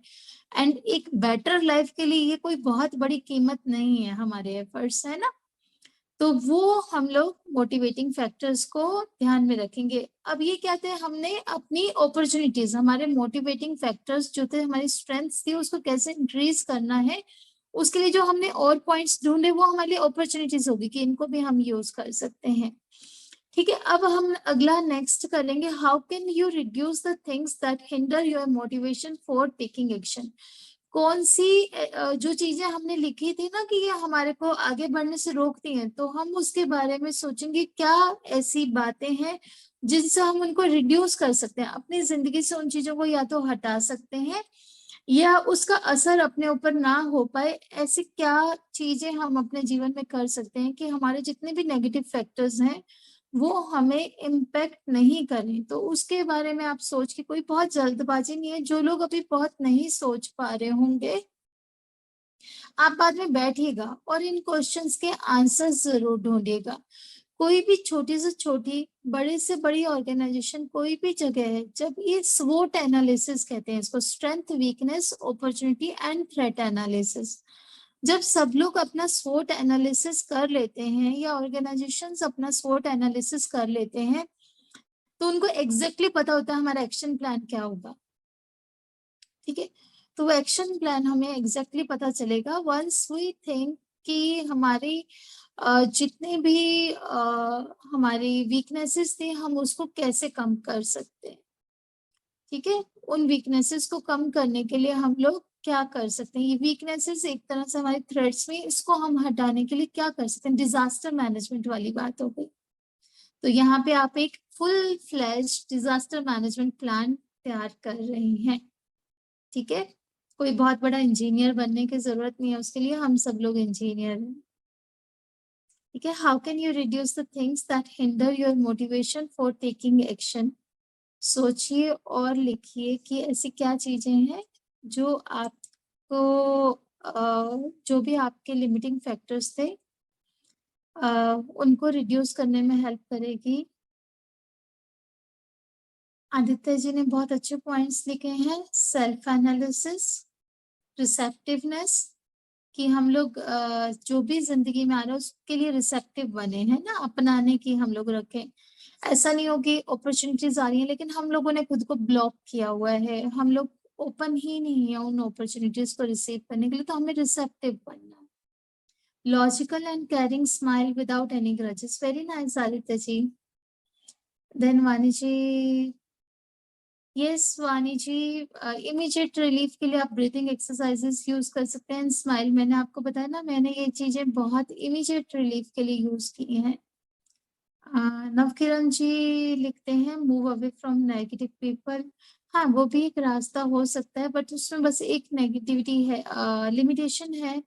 एंड एक बेटर लाइफ के लिए ये कोई बहुत बड़ी कीमत नहीं है हमारे एफर्ट्स, है ना। तो वो हम लोग मोटिवेटिंग फैक्टर्स को ध्यान में रखेंगे। अब ये क्या थे, हमने अपनी अपॉर्चुनिटीज, हमारे मोटिवेटिंग फैक्टर्स जो थे, हमारी स्ट्रेंथ्स थी, उसको कैसे इंक्रीज करना है, उसके लिए जो हमने और पॉइंट्स ढूंढे वो हमारे लिए अपॉर्चुनिटीज होगी कि इनको भी हम यूज कर सकते हैं। ठीक है, अब हम अगला नेक्स्ट करेंगे, how can you reduce the things that hinder your motivation for taking action. कौन सी जो चीजें हमने लिखी थी ना कि ये हमारे को आगे बढ़ने से रोकती हैं, तो हम उसके बारे में सोचेंगे क्या ऐसी बातें हैं जिनसे हम उनको रिड्यूस कर सकते हैं, अपनी जिंदगी से उन चीजों को या तो हटा सकते हैं या उसका असर अपने ऊपर ना हो पाए। ऐसी क्या चीजें हम अपने जीवन में कर सकते हैं कि हमारे जितने भी नेगेटिव फैक्टर्स हैं वो हमें इम्पेक्ट नहीं करें। तो उसके बारे में आप सोच के, कोई बहुत जल्दबाजी नहीं है, जो लोग अभी बहुत नहीं सोच पा रहे होंगे आप बाद में बैठिएगा और इन क्वेश्चंस के आंसर्स जरूर ढूंढिएगा। कोई भी छोटी से छोटी, बड़े से बड़ी ऑर्गेनाइजेशन, कोई भी जगह है, जब ये स्वोट एनालिसिस कहते हैं इसको, strength, weakness, opportunity and threat analysis, जब सब लोग अपना स्वोट एनालिसिस कर लेते हैं या ऑर्गेनाइजेशंस अपना स्वोट एनालिसिस कर लेते हैं, तो उनको एग्जैक्टली पता होता है हमारा एक्शन प्लान क्या होगा। ठीक है, तो वो एक्शन प्लान हमें एग्जैक्टली पता चलेगा वंस वी थिंक कि हमारी जितने भी हमारी वीकनेसेस थे हम उसको कैसे कम कर सकते हैं। ठीक है, उन वीकनेसेस को कम करने के लिए हम लोग क्या कर सकते हैं, ये वीकनेसेस एक तरह से हमारे थ्रेड्स में, इसको हम हटाने के लिए क्या कर सकते हैं, डिजास्टर मैनेजमेंट वाली बात हो गई। तो यहाँ पे आप एक full flash disaster management plan तैयार कर रहे हैं। ठीक है, कोई बहुत बड़ा इंजीनियर बनने की जरूरत नहीं है उसके लिए, हम सब लोग इंजीनियर हैं। ठीक है, how can you reduce the things that hinder your motivation for taking action. सोचिए और लिखिए कि ऐसी क्या चीजें हैं जो आपको जो भी आपके लिमिटिंग फैक्टर्स थे उनको रिड्यूस करने में हेल्प करेगी। आदित्य जी ने बहुत अच्छे पॉइंट्स लिखे हैं, सेल्फ एनालिसिस, रिसेप्टिवनेस, कि हम लोग जो भी जिंदगी में आ रहा है उसके लिए रिसेप्टिव बने हैं ना, अपनाने की हम लोग रखें। ऐसा नहीं हो कि अपॉर्चुनिटीज आ रही हैं लेकिन हम लोगों ने खुद को ब्लॉक किया हुआ है, हम लोग ओपन ही नहीं है उन अपॉर्चुनिटीज को रिसीव करने के लिए, तो हमें रिसेप्टिव बनना है। Logical and caring smile without any grudges, very nice Aditya ji. Then Vani ji, yes वानी जी, इमीडिएट रिलीफ के लिए आप ब्रीथिंग एक्सरसाइजेस यूज कर सकते हैं। स्माइल, मैंने आपको बताया ना, मैंने ये चीजें बहुत इमीडिएट रिलीफ के लिए यूज की हैं। नवकिरण जी लिखते हैं, move away from negative people. हाँ, वो भी एक रास्ता हो सकता है, बट उसमें बस एक नेगेटिविटी है, लिमिटेशन है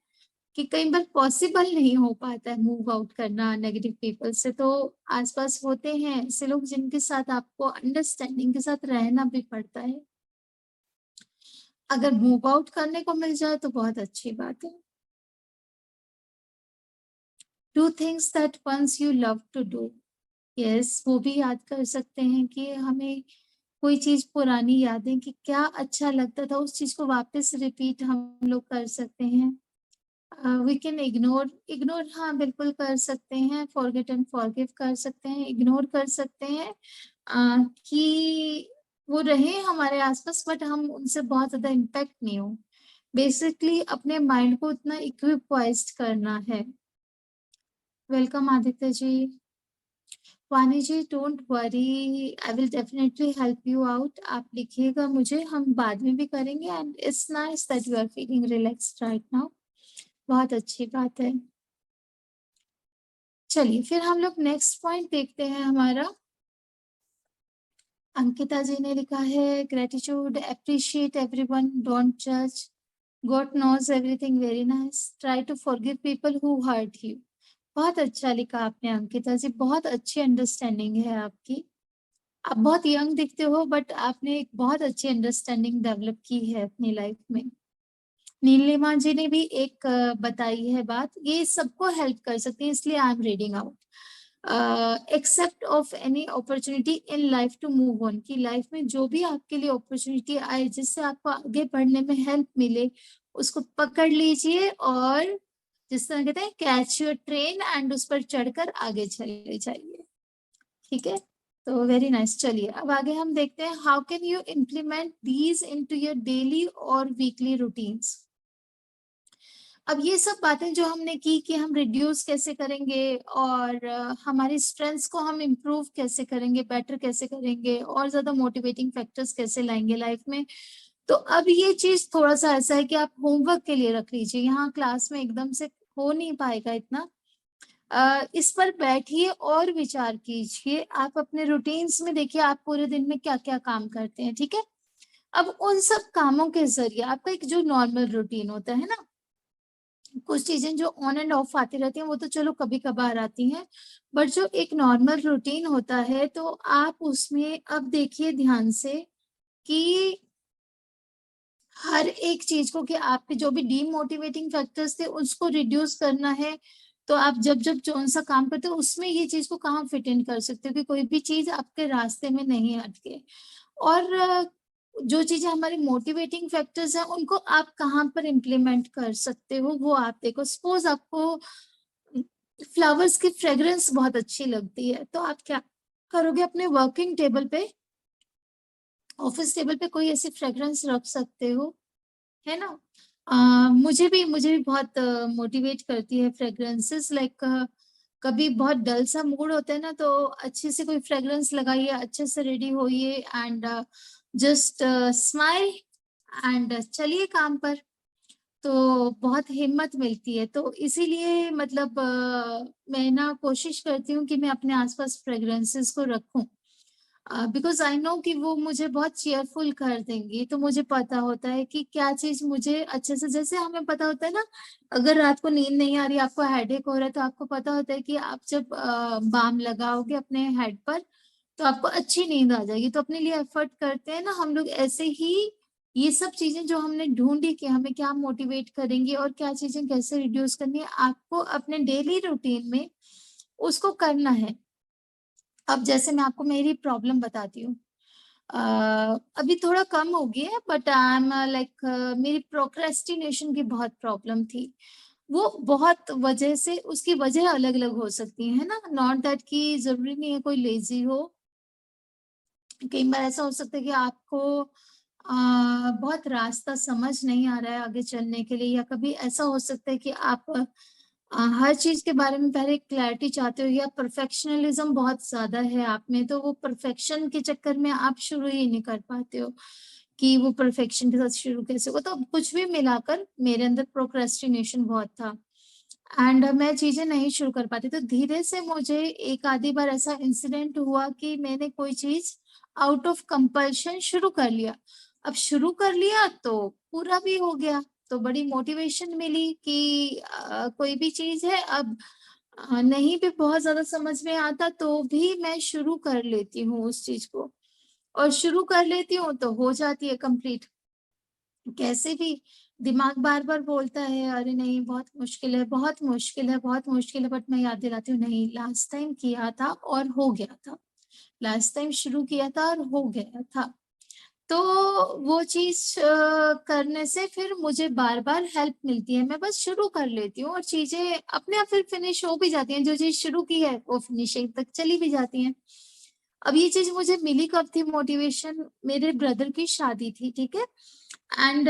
कि कई बार पॉसिबल नहीं हो पाता है मूव आउट करना नेगेटिव पीपल से। तो आसपास होते हैं ऐसे लोग जिनके साथ आपको अंडरस्टैंडिंग के साथ रहना भी पड़ता है। अगर मूव आउट करने को मिल जाए तो बहुत अच्छी बात है। Do things that once you love to do, yes, वो भी याद कर सकते हैं कि हमें कोई चीज, पुरानी यादें कि क्या अच्छा लगता था, उस चीज को वापस रिपीट हम लोग कर सकते हैं। वी कैन इग्नोर, इग्नोर हाँ बिल्कुल कर सकते हैं, फॉरगेट एंड फॉरगिव कर सकते हैं, इग्नोर कर सकते हैं कि वो रहे हमारे आसपास बट हम उनसे बहुत ज्यादा इम्पैक्ट नहीं हो। बेसिकली अपने माइंड को उतना इक्विपॉइज्ड करना है। Welcome Aditya ji. Vani ji, don't worry, I will definitely help you out. आप लिखिएगा मुझे, हम बाद में भी करेंगे। And it's nice that you are feeling relaxed right now, बहुत अच्छी बात है। चलिए फिर हम लोग नेक्स्ट पॉइंट देखते हैं हमारा। अंकिता जी ने लिखा है, ग्रेटिट्यूड, अप्रिशिएट एवरीवन, डोंट जज, God knows everything, very nice, try to forgive people who hurt you. बहुत अच्छा लिखा आपने अंकिता जी, बहुत अच्छी अंडरस्टैंडिंग है आपकी। आप बहुत यंग दिखते हो बट आपने एक बहुत अच्छी अंडरस्टैंडिंग डेवलप की है अपनी लाइफ में। नीलिमा जी ने भी एक बताई है बात, ये सबको हेल्प कर सकती है, इसलिए I am reading out. Except of any opportunity in life to move on, की लाइफ में जो भी आपके लिए अपॉर्चुनिटी आए जिससे आपको आगे बढ़ने में हेल्प मिले, उसको पकड़ लीजिए और जिस तरह कहते हैं कैच योर ट्रेन एंड उस पर चढ़कर आगे चले जाइए। ठीक है, तो वेरी नाइस। चलिए अब आगे हम देखते हैं how can you implement these into your daily और वीकली रूटीन्स। अब ये सब बातें जो हमने की कि हम रिड्यूस कैसे करेंगे और हमारी स्ट्रेंथ्स को हम इम्प्रूव कैसे करेंगे, बेटर कैसे करेंगे और ज्यादा मोटिवेटिंग फैक्टर्स कैसे लाएंगे लाइफ में। तो अब ये चीज थोड़ा सा ऐसा है कि आप होमवर्क के लिए रख लीजिए, यहाँ क्लास में एकदम से हो नहीं पाएगा इतना। इस पर बैठिए और विचार कीजिए, आप अपने रूटीन्स में देखिए आप पूरे दिन में क्या क्या काम करते हैं। ठीक है, अब उन सब कामों के जरिए आपका एक जो नॉर्मल रूटीन होता है ना, कुछ चीजें जो ऑन एंड ऑफ आती रहती हैं वो तो चलो कभी कभार आती हैं, बट जो एक नॉर्मल रूटीन होता है तो आप उसमें अब देखिए ध्यान से कि हर एक चीज को कि आपके जो भी डीमोटिवेटिंग फैक्टर्स थे उसको रिड्यूस करना है। तो आप जब जब जो सा काम करते हो उसमें ये चीज को कहाँ फिट इन कर सकते हो कि कोई भी चीज आपके रास्ते में नहीं अटके। और जो चीजें हमारी मोटिवेटिंग फैक्टर्स हैं उनको आप कहाँ पर इम्प्लीमेंट कर सकते हो वो आप देखो। सपोज आपको फ्लावर्स की फ्रेग्रेंस बहुत अच्छी लगती है तो आप क्या करोगे, अपने वर्किंग टेबल पे, ऑफिस टेबल पे कोई ऐसी फ्रेग्रेंस रख सकते हो, है ना। मुझे भी बहुत मोटिवेट करती है फ्रेग्रेंसेस। लाइक कभी बहुत डल सा मूड होता है ना तो अच्छे से कोई फ्रेग्रेंस लगाइए, अच्छे से रेडी होइए एंड जस्ट स्माइल एंड चलिए काम पर। तो बहुत हिम्मत मिलती है, तो इसीलिए मतलब मैं ना कोशिश करती हूँ कि मैं अपने आसपास फ्रेग्रेंसेस को रखूं, बिकॉज आई नो कि वो मुझे बहुत चेयरफुल कर देंगी। तो मुझे पता होता है कि क्या चीज मुझे अच्छे से, जैसे हमें पता होता है ना, अगर रात को नींद नहीं आ रही, आपको हेडेक हो रहा है, तो आपको पता होता है कि आप जब बाम लगाओगे अपने हेड पर तो आपको अच्छी नींद आ जाएगी। तो अपने लिए एफर्ट करते हैं ना हम लोग, ऐसे ही ये सब चीजें जो हमने ढूंढी कि हमें क्या मोटिवेट करेंगी और क्या चीजें कैसे रिड्यूस करनी है, आपको अपने डेली रूटीन में उसको करना है। अब जैसे मैं आपको मेरी प्रॉब्लम बताती हूँ, अभी थोड़ा कम हो गई है बट आई एम लाइक मेरी प्रोक्रेस्टिनेशन की बहुत प्रॉब्लम थी। वो बहुत वजह से, उसकी वजह अलग अलग हो सकती है ना, नॉट दैट कि जरूरी नहीं है कोई लेजी हो। कई बार ऐसा हो सकता है कि आपको बहुत रास्ता समझ नहीं आ रहा है आगे चलने के लिए, या कभी ऐसा हो सकता है कि आप हर चीज के बारे में पहले क्लैरिटी चाहते हो, या परफेक्शनलिज्म बहुत ज्यादा है आप में, तो वो परफेक्शन के चक्कर में आप शुरू ही नहीं कर पाते हो कि वो परफेक्शन के साथ शुरू कैसे हो। तो कुछ भी मिलाकर मेरे अंदर प्रोक्रेस्टिनेशन बहुत था एंड मैं चीजें नहीं शुरू कर पाती। तो धीरे से मुझे एक आधी बार ऐसा इंसिडेंट हुआ कि मैंने कोई चीज आउट ऑफ कंपल्शन शुरू कर लिया। अब शुरू कर लिया तो पूरा भी हो गया, तो बड़ी मोटिवेशन मिली कि कोई भी चीज है अब नहीं भी बहुत ज्यादा समझ में आता तो भी मैं शुरू कर लेती हूँ उस चीज को, और शुरू कर लेती हूँ तो हो जाती है कंप्लीट। कैसे भी दिमाग बार बार बोलता है अरे नहीं बहुत मुश्किल है, बहुत मुश्किल है, बहुत मुश्किल है, बट मैं याद दिलाती हूँ नहीं, लास्ट टाइम किया था और हो गया था, लास्ट टाइम शुरू किया था और हो गया था। तो वो चीज करने से फिर मुझे बार बार हेल्प मिलती है, मैं बस शुरू कर लेती हूँ और चीजें अपने आप फिर फिनिश हो भी जाती हैं। जो चीज शुरू की है वो फिनिशिंग तक चली भी जाती है। अब ये चीज मुझे मिली कब थी मोटिवेशन, मेरे ब्रदर की शादी थी, ठीक है। एंड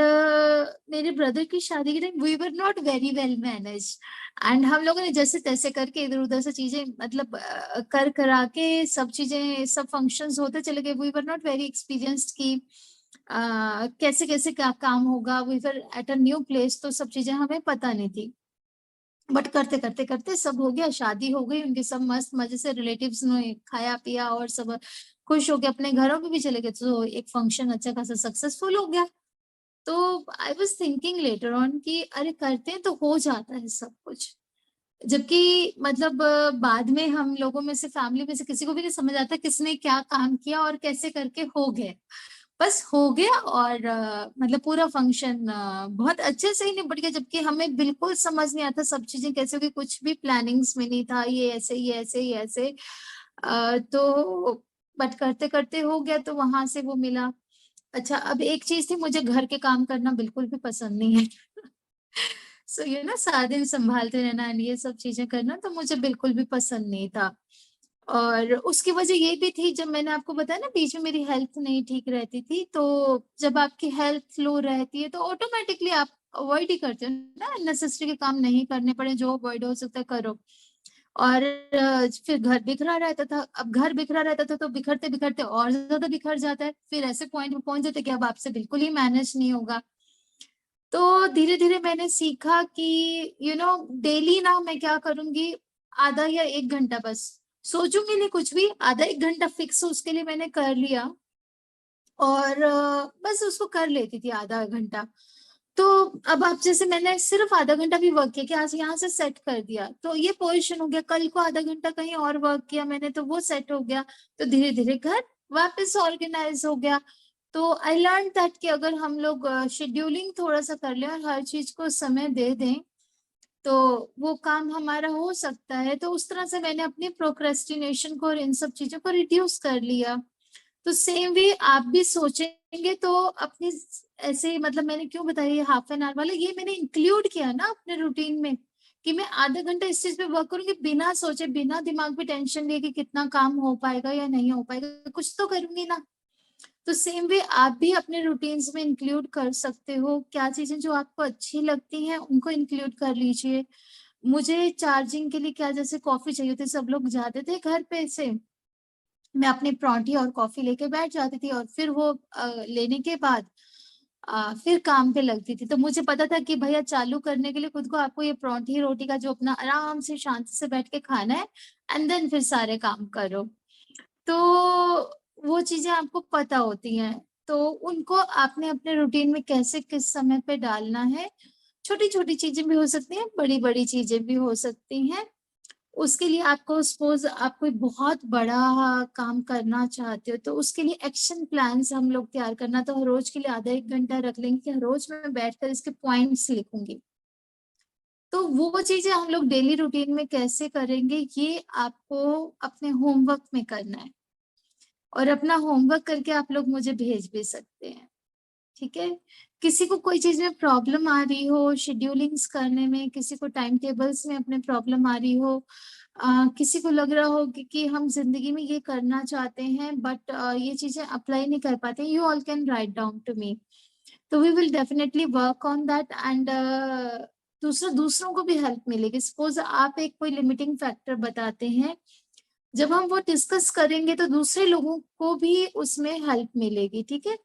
मेरे ब्रदर की शादी के time we were not very well manage and हम लोगों ने जैसे तैसे करके इधर उधर से चीजें मतलब कर करा के सब चीजें, सब फंक्शंस होते चले गए। We were not very experienced कि कैसे कैसे क्या काम होगा, we were at a new place, तो सब चीजें हमें पता नहीं थी। बट करते करते करते सब हो गया, शादी हो गई उनके, सब मस्त मजे से रिलेटिव्स ने खाया पिया और सब खुश हो गए, अपने घरों में भी चले गए, तो एक फंक्शन अच्छा खासा सक्सेसफुल हो गया। तो I was thinking later on कि अरे करते हैं तो हो जाता है सब कुछ। जबकि मतलब बाद में हम लोगों में से, फैमिली में से किसी को भी नहीं समझ आता किसने क्या काम किया और कैसे करके हो गए, बस हो गया। और मतलब पूरा फंक्शन बहुत अच्छे से ही निपट गया, जबकि हमें बिल्कुल समझ नहीं आता सब चीजें कैसे होगी, कुछ भी प्लानिंग्स में नहीं था, ये ऐसे ये ऐसे ये ऐसे। तो बट करते करते हो गया, तो वहां से वो मिला। अच्छा अब एक चीज थी, मुझे घर के काम करना बिल्कुल भी पसंद नहीं है सो ये ना सारा दिन संभालते रहना and ये सब चीजें करना तो मुझे बिल्कुल भी पसंद नहीं था। और उसकी वजह ये भी थी, जब मैंने आपको बताया ना बीच में मेरी हेल्थ नहीं ठीक रहती थी, तो जब आपकी हेल्थ लो रहती है तो ऑटोमेटिकली आप अवॉइड ही करते हो ना, नेसेसरी के काम नहीं करने पड़े, जो अवॉइड हो सकता है करो। और फिर घर बिखरा रहता था। अब घर बिखरा रहता था तो बिखरते बिखरते और ज्यादा बिखर जाता है, फिर ऐसे पॉइंट में पहुंच जाते कि अब आपसे बिल्कुल ही मैनेज नहीं होगा। तो धीरे धीरे मैंने सीखा कि डेली ना मैं क्या करूंगी, आधा या 1 घंटा बस सोचूंगी नहीं कुछ भी, आधा 1 घंटा फिक्स उसके लिए मैंने कर लिया। और बस उसको कर लेती थी आधा घंटा। तो अब आप जैसे मैंने सिर्फ आधा घंटा भी वर्क किया कि आज यहाँ से सेट कर दिया तो ये पोजीशन हो गया, कल को आधा घंटा कहीं और वर्क किया मैंने तो वो सेट हो गया, तो धीरे धीरे घर वापस ऑर्गेनाइज हो गया। तो आई लर्न दैट कि अगर हम लोग शेड्यूलिंग थोड़ा सा कर लें और हर चीज को समय दे दें तो वो काम हमारा हो सकता है। तो उस तरह से मैंने अपनी प्रोक्रेस्टिनेशन को और इन सब चीजों को रिड्यूस कर लिया। तो सेम वे आप भी सोचेंगे तो अपनी ऐसे, मतलब मैंने क्यों बताया ये हाफ एन आवर वाला, ये मैंने इंक्लूड किया ना अपने रूटीन में कि मैं आधा घंटा इस चीज पे वर्क करूंगी, बिना सोचे बिना दिमाग पे टेंशन लिए कि कितना काम हो पाएगा या नहीं हो पाएगा, कुछ तो करूंगी ना। तो सेम वे आप भी अपने रूटीन्स में इंक्लूड कर सकते हो, क्या चीजें जो आपको अच्छी लगती हैं उनको इंक्लूड कर लीजिए। मुझे चार्जिंग के लिए क्या, जैसे कॉफी चाहिए थी, सब लोग जाते थे घर पे से, मैं अपने परांठी और कॉफी लेके बैठ जाती थी और फिर वो लेने के बाद फिर काम पे लगती थी। तो मुझे पता था कि भैया चालू करने के लिए खुद को आपको ये परांठी रोटी का जो अपना आराम से शांति से बैठ के खाना है, एंड देन फिर सारे काम करो। तो वो चीजें आपको पता होती हैं, तो उनको आपने अपने रूटीन में कैसे किस समय पे डालना है। छोटी छोटी चीजें भी हो सकती हैं, बड़ी बड़ी चीजें भी हो सकती हैं। उसके लिए आपको सपोज आप कोई बहुत बड़ा काम करना चाहते हो तो उसके लिए एक्शन प्लान्स हम लोग तैयार करना, तो हर रोज के लिए आधा 1 घंटा रख लेंगे कि हर रोज मैं बैठकर इसके पॉइंट्स लिखूंगी। तो वो चीजें हम लोग डेली रूटीन में कैसे करेंगे, ये आपको अपने होमवर्क में करना है। और अपना होमवर्क करके आप लोग मुझे भेज भी सकते हैं, ठीक है। किसी को कोई चीज में प्रॉब्लम आ रही हो शेड्यूलिंग्स करने में, किसी को टाइम टेबल्स में अपने प्रॉब्लम आ रही हो, किसी को लग रहा हो कि हम जिंदगी में ये करना चाहते हैं बट ये चीजें अप्लाई नहीं कर पाते, you all can write down to me. तो we will definitely work on that and दूसरों को भी हेल्प मिलेगी। सपोज आप एक कोई लिमिटिंग फैक्टर बताते हैं, जब हम वो डिस्कस करेंगे तो दूसरे लोगों को भी उसमें हेल्प मिलेगी, ठीक है।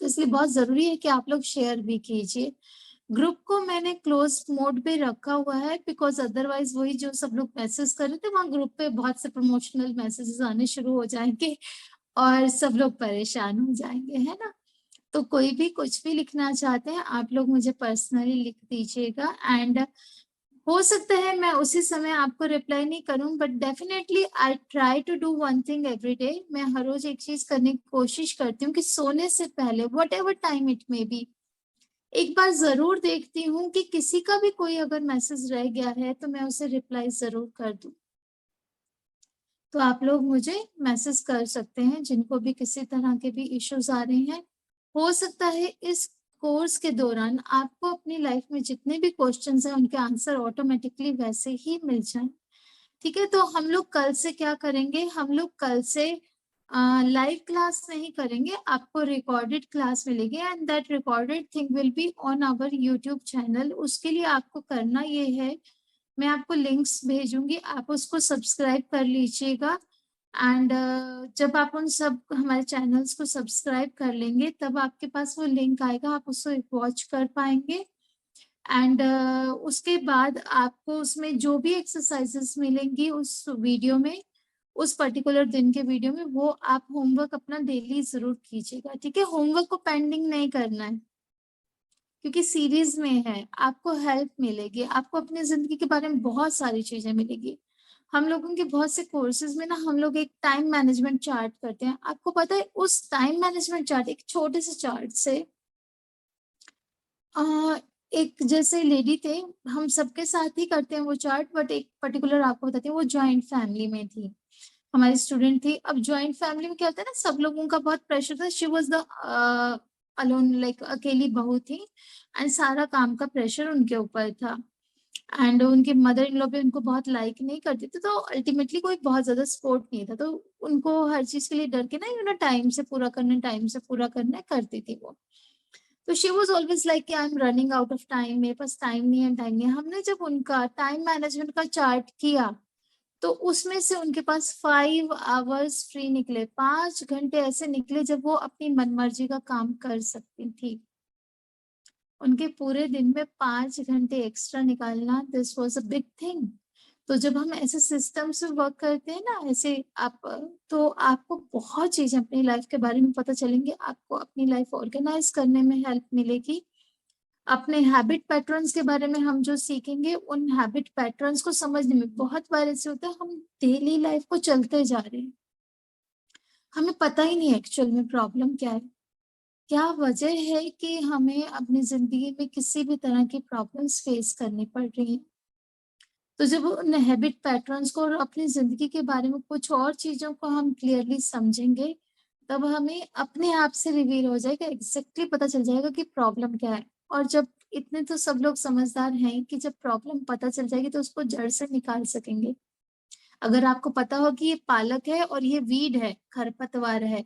तो इसलिए बहुत जरूरी है कि आप लोग शेयर भी कीजिए। ग्रुप को मैंने क्लोज मोड पे रखा हुआ है बिकॉज अदरवाइज वही जो सब लोग मैसेज कर रहे थे, वहाँ ग्रुप पे बहुत से प्रमोशनल मैसेजेस आने शुरू हो जाएंगे और सब लोग परेशान हो जाएंगे, है ना। तो कोई भी कुछ भी लिखना चाहते हैं आप लोग मुझे पर्सनली लिख दीजिएगा, एंड हो सकता है मैं उसी समय आपको रिप्लाई नहीं करूं, but definitely I try to do one thing every day. मैं हर रोज एक चीज करने की कोशिश करती हूँ कि सोने से पहले what ever time it may be, एक बार जरूर देखती हूँ कि किसी का भी कोई अगर मैसेज रह गया है तो मैं उसे रिप्लाई जरूर कर दूं। तो आप लोग मुझे मैसेज कर सकते हैं जिनको भी किसी तरह के भी इश्यूज आ रहे हैं। हो सकता है इस कोर्स के दौरान आपको अपनी लाइफ में जितने भी क्वेश्चंस हैं उनके आंसर ऑटोमेटिकली वैसे ही मिल जाए, ठीक है। तो हम लोग कल से क्या करेंगे, हम लोग कल से लाइव क्लास नहीं करेंगे, आपको रिकॉर्डेड क्लास मिलेगी and that recorded thing will be on our YouTube channel. उसके लिए आपको करना ये है, मैं आपको लिंक्स भेजूंगी, आप उसको सब्सक्राइब कर लीजिएगा। एंड जब आप उन सब हमारे चैनल्स को सब्सक्राइब कर लेंगे तब आपके पास वो लिंक आएगा, आप उसको वॉच कर पाएंगे। एंड उसके बाद आपको उसमें जो भी एक्सरसाइजेस मिलेंगी उस वीडियो में, उस पर्टिकुलर दिन के वीडियो में, वो आप होमवर्क अपना डेली जरूर कीजिएगा, ठीक है। होमवर्क को पेंडिंग नहीं करना है क्योंकि सीरीज में है, आपको हेल्प मिलेगी, आपको अपनी जिंदगी के बारे में बहुत सारी चीजें मिलेगी। हम लोगों के बहुत से कोर्सेज में ना हम लोग एक टाइम मैनेजमेंट चार्ट करते हैं, आपको पता है उस टाइम मैनेजमेंट चार्ट, एक छोटे से चार्ट से एक जैसे लेडी थे, हम सबके साथ ही करते हैं वो चार्ट, बट एक पर्टिकुलर आपको बताती हूँ, वो जॉइंट फैमिली में थी, हमारी स्टूडेंट थी। अब जॉइंट फैमिली में क्या होता है ना, सब लोगों का बहुत प्रेशर था, she was the alone, like अकेली बहू थी एंड सारा काम का प्रेशर उनके ऊपर था। एंड उनके मदर इन लॉ भी उनको बहुत लाइक नहीं करती थी, तो अल्टीमेटली कोई बहुत ज्यादा सपोर्ट नहीं था, तो उनको हर चीज के लिए डर के ना टाइम से पूरा करना, टाइम से पूरा करना करती थी वो। तो शी वॉज ऑलवेज लाइक कि I am running out of time, मेरे पास टाइम नहीं है, टाइम नहीं है। हमने जब उनका टाइम मैनेजमेंट का चार्ट किया तो उसमें से उनके पास 5 आवर्स फ्री निकले, 5 घंटे ऐसे निकले जब वो अपनी मनमर्जी का काम कर सकती थी। उनके पूरे दिन में 5 घंटे एक्स्ट्रा निकालना, this was a big thing. तो जब हम ऐसे सिस्टम से वर्क करते हैं ना, ऐसे आप, तो आपको बहुत चीजें अपनी लाइफ के बारे में पता चलेंगे, आपको अपनी लाइफ ऑर्गेनाइज करने में हेल्प मिलेगी, अपने हैबिट पैटर्न्स के बारे में हम जो सीखेंगे, उन हैबिट पैटर्न्स को समझने में। बहुत बार ऐसे होता है हम डेली लाइफ को चलते जा रहे हैं, हमें पता ही नहीं एक्चुअल में प्रॉब्लम क्या है, क्या वजह है कि हमें अपनी जिंदगी में किसी भी तरह की प्रॉब्लम्स फेस करनी पड़ रही है। तो जब उन हैबिट पैटर्न्स को और अपनी जिंदगी के बारे में कुछ और चीजों को हम क्लियरली समझेंगे, तब हमें अपने आप से रिवील हो जाएगा, एग्जैक्टली पता चल जाएगा कि प्रॉब्लम क्या है। और जब इतने तो सब लोग समझदार हैं कि जब प्रॉब्लम पता चल जाएगी तो उसको जड़ से निकाल सकेंगे। अगर आपको पता हो कि ये पालक है और ये वीड है, खरपतवार है,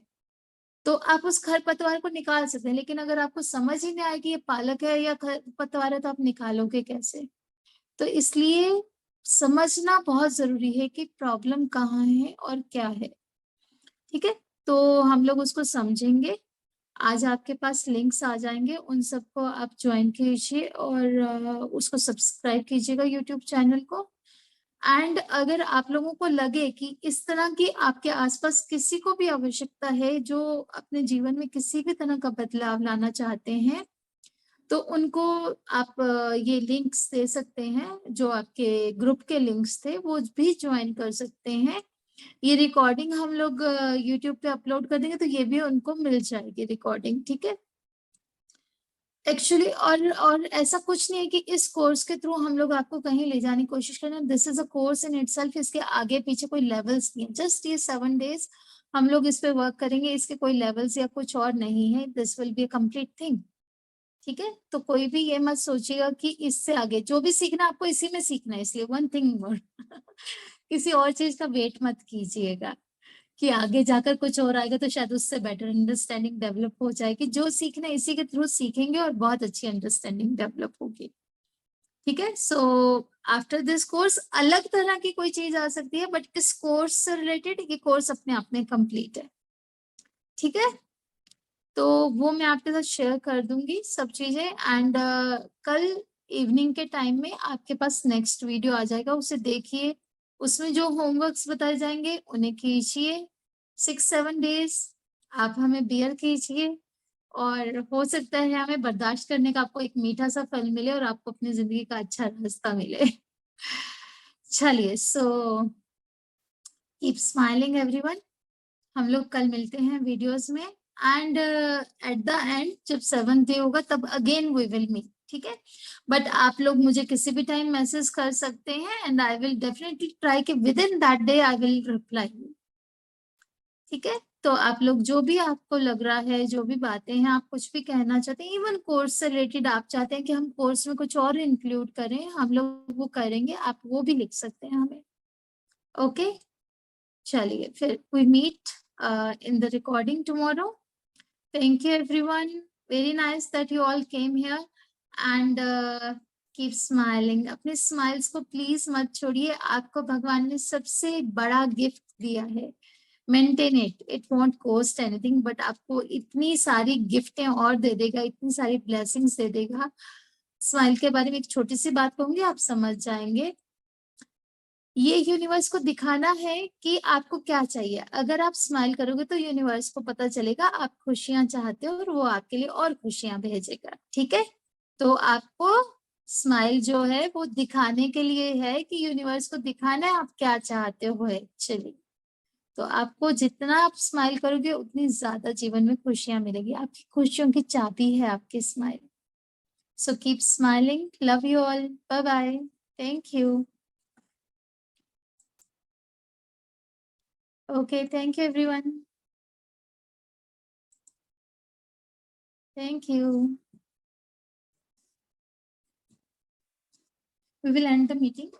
तो आप उस खरपतवार को निकाल सकते हैं। लेकिन अगर आपको समझ ही नहीं आए कि ये पालक है या खरपतवार है, तो आप निकालोगे कैसे? तो इसलिए समझना बहुत जरूरी है कि प्रॉब्लम कहाँ है और क्या है। ठीक है, तो हम लोग उसको समझेंगे। आज आपके पास लिंक्स आ जाएंगे, उन सबको आप ज्वाइन कीजिए और उसको सब्सक्राइब कीजिएगा यूट्यूब चैनल को। एंड अगर आप लोगों को लगे कि इस तरह की आपके आसपास किसी को भी आवश्यकता है जो अपने जीवन में किसी भी तरह का बदलाव लाना चाहते हैं, तो उनको आप ये लिंक्स दे सकते हैं, जो आपके ग्रुप के लिंक्स थे वो भी ज्वाइन कर सकते हैं। ये रिकॉर्डिंग हम लोग यूट्यूब पे अपलोड कर देंगे, तो ये भी उनको मिल जाएगी रिकॉर्डिंग। ठीक है, एक्चुअली और ऐसा कुछ नहीं है कि इस कोर्स के थ्रू हम लोग आपको कहीं ले जाने की कोशिश कर रहे हैं। This is a course in itself, इसके आगे पीछे कोई लेवल्स नहीं है, जस्ट ये 7 days हम लोग इस पे वर्क करेंगे, इसके कोई लेवल्स या कुछ और नहीं है, this will be a complete thing. ठीक है, तो कोई भी ये मत सोचिएगा कि इससे आगे जो भी सीखना आपको इसी में सीखना है, इसलिए वन थिंग मोर किसी और चीज का वेट मत कीजिएगा कि आगे जाकर कुछ और आएगा तो शायद उससे बेटर अंडरस्टैंडिंग डेवलप हो जाएगी। जो सीखना है इसी के थ्रू सीखेंगे और बहुत अच्छी अंडरस्टैंडिंग डेवलप होगी। ठीक है, सो आफ्टर दिस कोर्स अलग तरह की कोई चीज आ सकती है, बट इस कोर्स से रिलेटेड ये कोर्स अपने आप में कंप्लीट है। ठीक है, तो वो मैं आपके साथ शेयर कर दूंगी सब चीजें। एंड कल इवनिंग के टाइम में आपके पास नेक्स्ट वीडियो आ जाएगा, उसे देखिए, उसमें जो होमवर्क्स बताए जाएंगे उन्हें कीजिए। 6-7 days आप हमें बियर कीजिए, और हो सकता है हमें बर्दाश्त करने का आपको एक मीठा सा फल मिले और आपको अपनी जिंदगी का अच्छा रास्ता मिले। चलिए, सो कीप स्माइलिंग एवरीवन। हम लोग कल मिलते हैं वीडियोस में। एंड एट द एंड जब 7th डे होगा तब अगेन वी विल मीट। ठीक है, बट आप लोग मुझे किसी भी टाइम मैसेज कर सकते हैं and I will definitely try कि within that day I will reply you. ठीक है, तो आप लोग जो भी आपको लग रहा है, जो भी बातें हैं, आप कुछ भी कहना चाहते हैं, इवन कोर्स से रिलेटेड आप चाहते हैं कि हम कोर्स में कुछ और इंक्लूड करें, हम लोग वो करेंगे, आप वो भी लिख सकते हैं हमें। ओके, चलिए फिर we meet in the recording tomorrow. Thank you everyone. Very nice that you all came here and keep smiling. अपने स्माइल्स को प्लीज मत छोड़िए, आपको भगवान ने सबसे बड़ा गिफ्ट दिया है। Maintain it, it won't cost anything, but आपको इतनी सारी गिफ्टें और दे देगा, इतनी सारी ब्लेसिंग्स दे देगा। स्माइल के बारे में एक छोटी सी बात कहूंगी, आप समझ जाएंगे। ये यूनिवर्स को दिखाना है कि आपको क्या चाहिए। अगर आप स्माइल करोगे तो यूनिवर्स को पता चलेगा आप खुशियां चाहते हो और वो आपके लिए और खुशियां भेजेगा। ठीक है, तो आपको स्माइल जो है वो दिखाने के लिए है कि यूनिवर्स को दिखाना है आप क्या चाहते हो एक्चुअली। तो आपको जितना आप स्माइल करोगे उतनी ज्यादा जीवन में खुशियां मिलेगी। आपकी खुशियों की चाबी है आपकी smile. So keep smiling, love you all, bye bye, thank you. Okay, thank you everyone. Thank you. We will end the meeting.